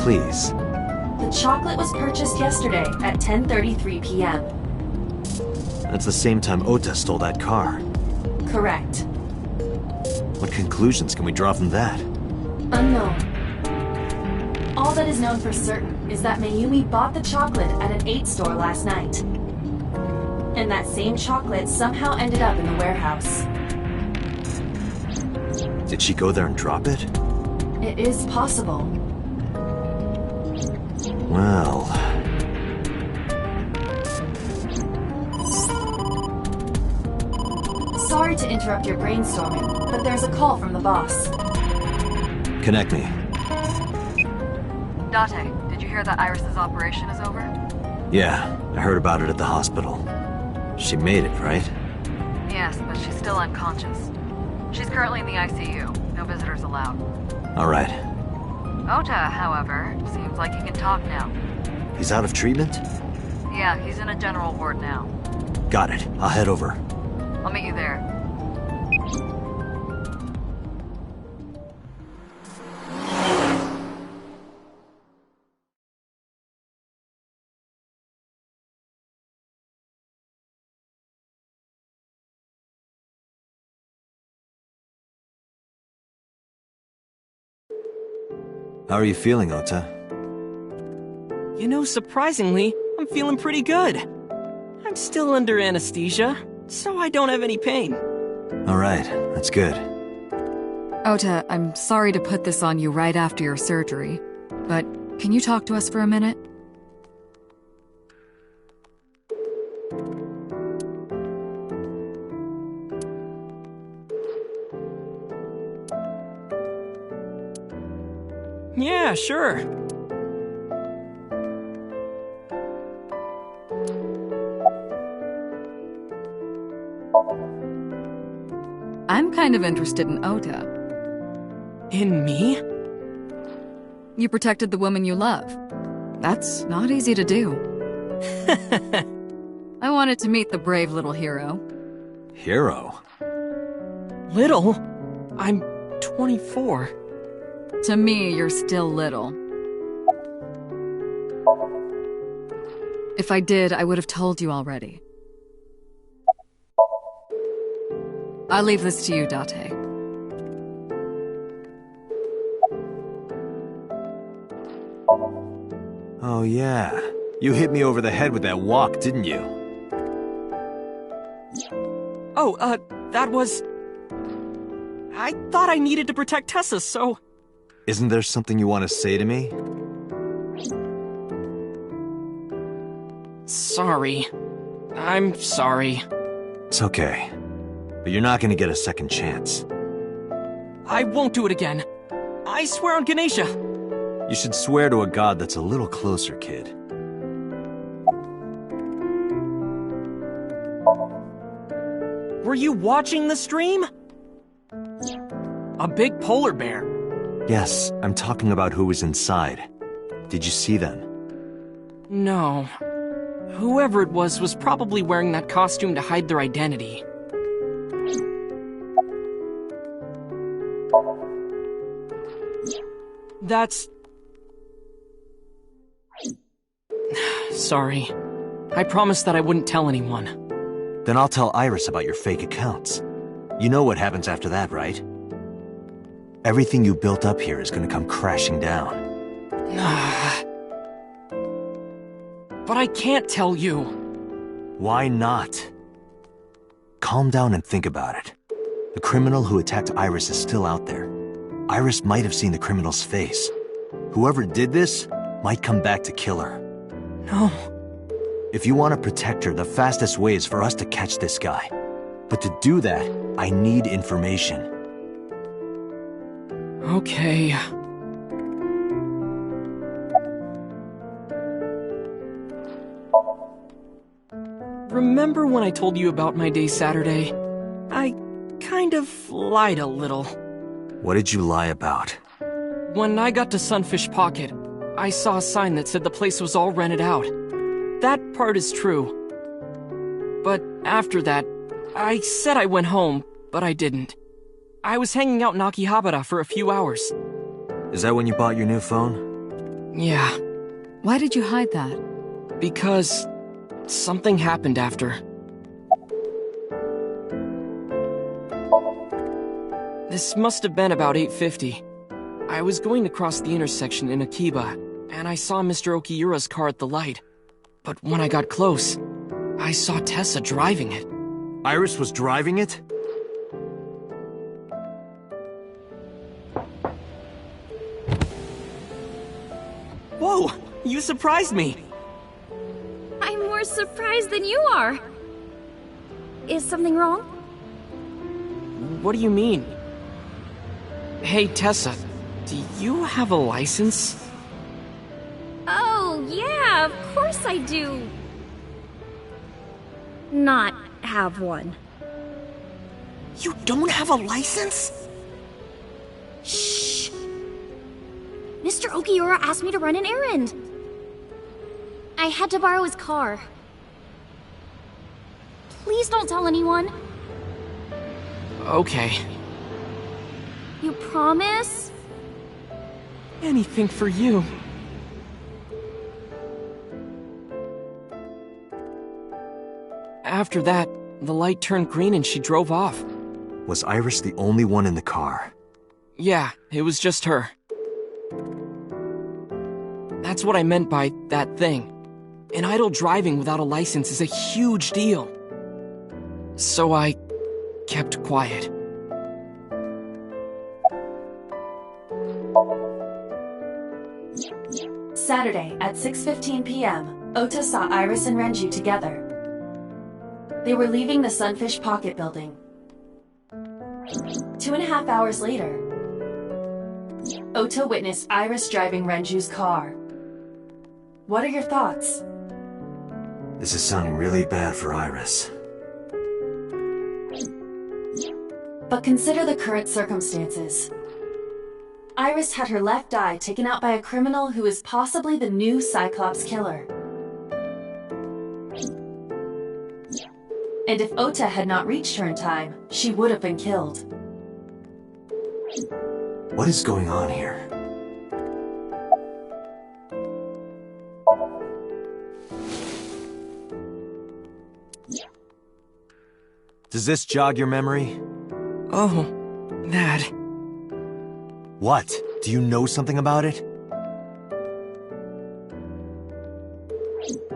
Please. The chocolate was purchased yesterday at 10:33 p.m. That's the same time Ota stole that car. Correct. What conclusions can we draw from that? Unknown. All that is known for certain is that Mayumi bought the chocolate at an 8 store last night. And that same chocolate somehow ended up in the warehouse. Did she go there and drop it? It is possible. Well... Sorry to interrupt your brainstorming, but there's a call from the boss. Connect me. Date, did you hear that Iris's operation is over? Yeah, I heard about it at the hospital. She made it, right? Yes, but she's still unconscious. She's currently in the ICU. No visitors allowed. All right. Ota, however, seems like he can talk now. He's out of treatment? Yeah, he's in a general ward now. Got it. I'll head over. I'll meet you there. How are you feeling, Ota? You know, surprisingly, I'm feeling pretty good. I'm still under anesthesia, so I don't have any pain. All right, that's good. Ota, I'm sorry to put this on you right after your surgery, but can you talk to us for a minute? Yeah, sure. I'm kind of interested in Ota. In me? You protected the woman you love. That's not easy to do. I wanted to meet the brave little hero. Hero? Little? I'm 24. To me, you're still little. If I did, I would have told you already. I'll leave this to you, Date. Oh yeah. You hit me over the head with that walk, didn't you? Oh, that was... I thought I needed to protect Tessa, so... Isn't there something you want to say to me? Sorry. I'm sorry. It's okay. But you're not gonna get a second chance. I won't do it again. I swear on Ganesha. You should swear to a god that's a little closer, kid. Were you watching the stream? A big polar bear. Yes, I'm talking about who was inside. Did you see them? No. Whoever it was probably wearing that costume to hide their identity. That's... Sorry. I promised that I wouldn't tell anyone. Then I'll tell Iris about your fake accounts. You know what happens after that, right? Everything you built up here is gonna come crashing down. But I can't tell you. Why not? Calm down and think about it. The criminal who attacked Iris is still out there. Iris might have seen the criminal's face. Whoever did this might come back to kill her. No. If you want to protect her, the fastest way is for us to catch this guy. But to do that, I need information. Okay. Remember when I told you about my day Saturday? I kind of lied a little. What did you lie about? When I got to Sunfish Pocket, I saw a sign that said the place was all rented out. That part is true. But after that, I said I went home, but I didn't. I was hanging out in Akihabara for a few hours. Is that when you bought your new phone? Yeah. Why did you hide that? Because something happened after. This must have been about 8:50. I was going to cross the intersection in Akiba, and I saw Mr. Okiura's car at the light. But when I got close, I saw Tessa driving it. Iris was driving it? Whoa! You surprised me! I'm more surprised than you are. Is something wrong? What do you mean? Hey, Tessa, do you have a license? Oh, yeah, of course I do. Not have one. You don't have a license? Shh! Mr. Okiura asked me to run an errand. I had to borrow his car. Please don't tell anyone. Okay. You promise? Anything for you. After that, the light turned green and she drove off. Was Iris the only one in the car? Yeah, it was just her. That's what I meant by that thing. An idle driving without a license is a huge deal. So I kept quiet. Saturday at 6:15 p.m., Ota saw Iris and Renju together. They were leaving the Sunfish Pocket building. 2.5 hours later, Ota witnessed Iris driving Renju's car. What are your thoughts? This is sounding really bad for Iris. But consider the current circumstances. Iris had her left eye taken out by a criminal who is possibly the new Cyclops killer. And if Ota had not reached her in time, she would have been killed. What is going on here? Does this jog your memory? Oh, that. What? Do you know something about it?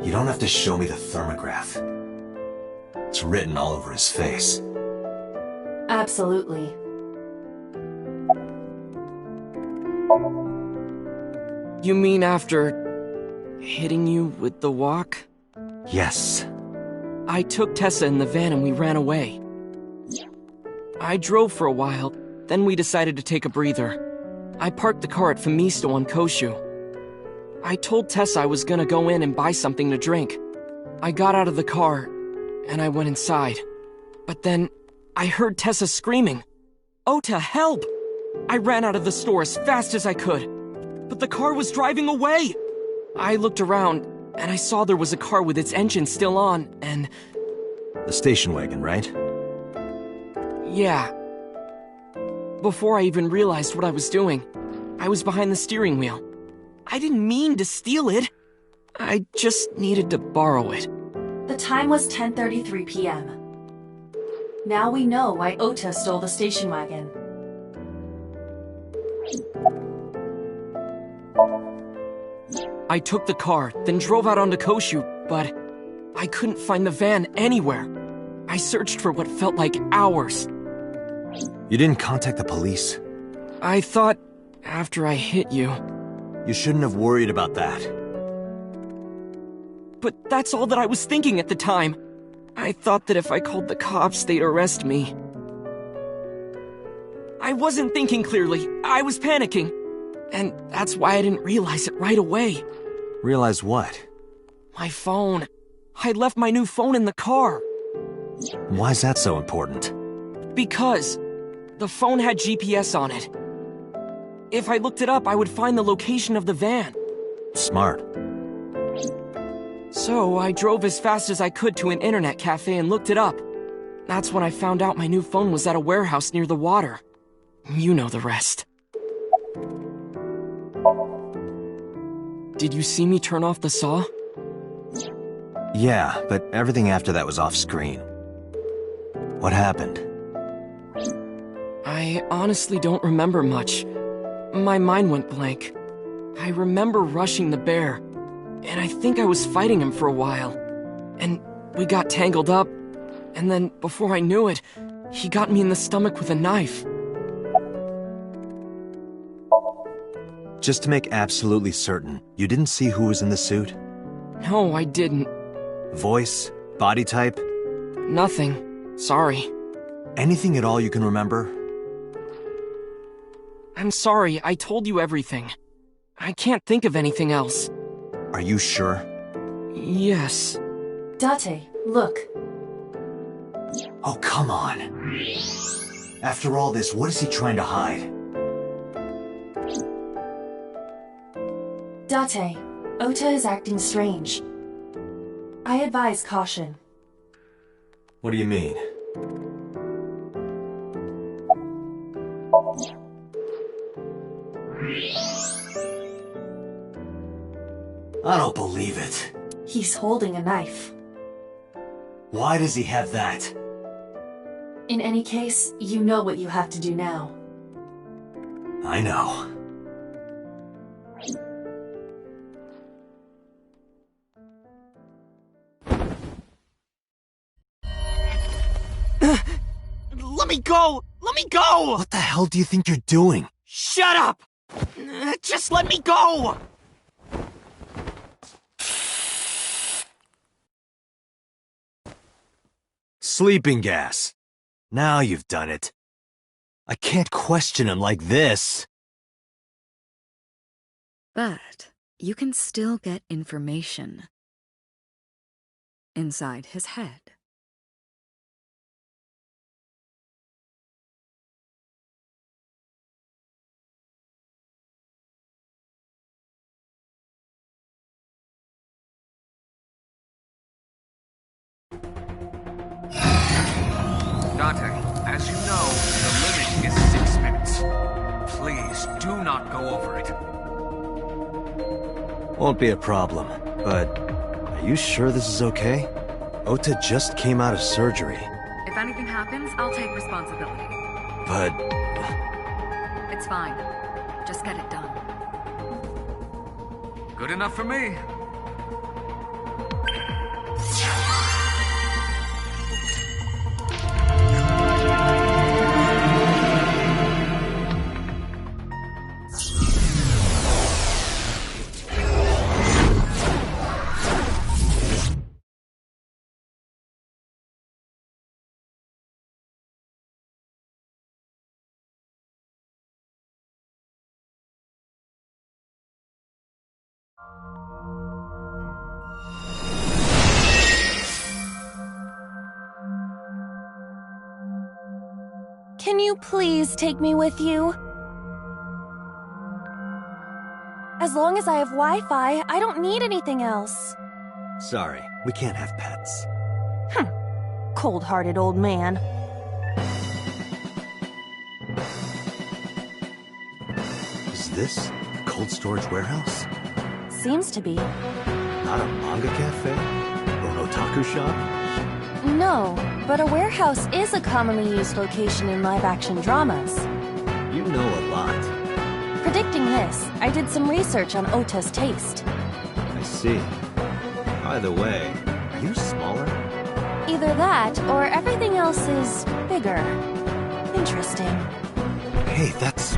You don't have to show me the thermograph. It's written all over his face. Absolutely. You mean after hitting you with the walk? Yes. I took Tessa in the van and we ran away. I drove for a while, then we decided to take a breather. I parked the car at Famisto on Koshu. I told Tessa I was gonna go in and buy something to drink. I got out of the car, and I went inside. But then, I heard Tessa screaming, "Ota, help!" I ran out of the store as fast as I could, but the car was driving away! I looked around, and I saw there was a car with its engine still on, and... The station wagon, right? Yeah. Before I even realized what I was doing, I was behind the steering wheel. I didn't mean to steal it. I just needed to borrow it. The time was 10:33 p.m. Now we know why Ota stole the station wagon. I took the car, then drove out onto Koshu, but I couldn't find the van anywhere. I searched for what felt like hours. You didn't contact the police? I thought after I hit you... You shouldn't have worried about that. but that's all that I was thinking at the time. I thought that if I called the cops, they'd arrest me. I wasn't thinking clearly. I was panicking. And that's why I didn't realize it right away. Realize what? My phone. I left my new phone in the car. Why's that so important? Because the phone had GPS on it. If I looked it up, I would find the location of the van. Smart. So I drove as fast as I could to an internet cafe and looked it up. That's when I found out my new phone was at a warehouse near the water. You know the rest. Did you see me turn off the saw? Yeah, but everything after that was off screen. What happened? I honestly don't remember much. My mind went blank. I remember rushing the bear, and I think I was fighting him for a while. And we got tangled up, and then before I knew it, he got me in the stomach with a knife. Just to make absolutely certain, you didn't see who was in the suit? No, I didn't. Voice? Body type? Nothing. Sorry. Anything at all you can remember? I'm sorry, I told you everything. I can't think of anything else. Are you sure? Yes. Date, look. Oh, come on. After all this, what is he trying to hide? Date, Ota is acting strange. I advise caution. What do you mean? I don't believe it. He's holding a knife. Why does he have that? In any case, you know what you have to do now. I know. Let me go! Let me go! What the hell do you think you're doing? Shut up! Just let me go! Sleeping gas. Now you've done it. I can't question him like this. But you can still get information inside his head. Dante, as you know, the limit is 6 minutes. Please, do not go over it. Won't be a problem, but are you sure this is okay? Ota just came out of surgery. If anything happens, I'll take responsibility. But... It's fine. Just get it done. Good enough for me. Can you please take me with you? As long as I have Wi-Fi, I don't need anything else. Sorry, we can't have pets. Cold-hearted old man. Is this a cold storage warehouse? Seems to be. Not a manga cafe? Or an otaku shop? No, but a warehouse is a commonly used location in live-action dramas. You know a lot. Predicting this, I did some research on Ota's taste. I see. By the way, are you smaller? Either that, or everything else is bigger. Interesting. Hey, that's...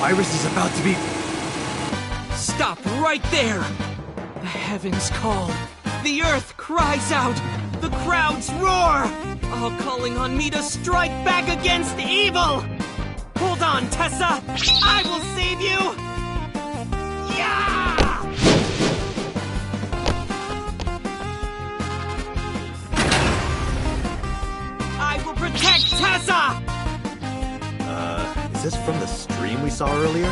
Iris is about to be... Stop right there! The heavens call. The earth cries out. The crowds roar. All calling on me to strike back against evil. Hold on, Tessa. I will save you. Yeah! I will protect Tessa! Is this from the stream we saw earlier?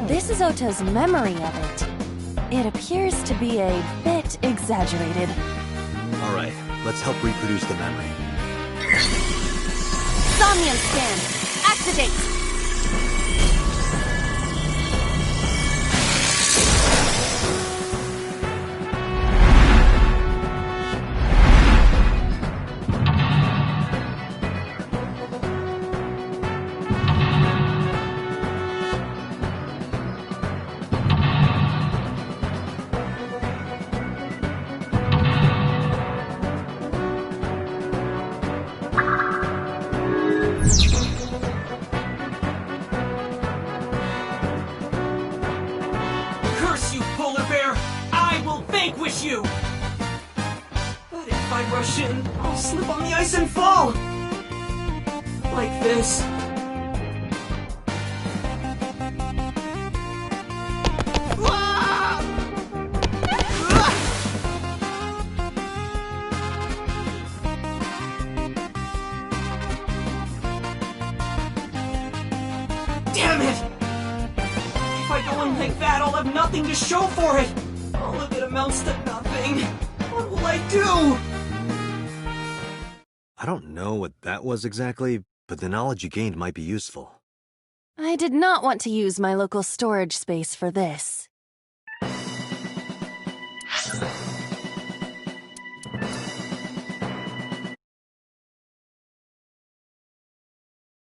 This is Ota's memory of it. It appears to be a bit exaggerated. Alright, let's help reproduce the memory. Somnium scan! Activate! Curse you, polar bear! I will vanquish you! But if I rush in, I'll slip on the ice and fall! Like this. Ah! Ah! Damn it! If I go in like that, I'll have nothing to show for it! All of it amounts to nothing. What will I do? I don't know what that was exactly, but the knowledge you gained might be useful. I did not want to use my local storage space for this.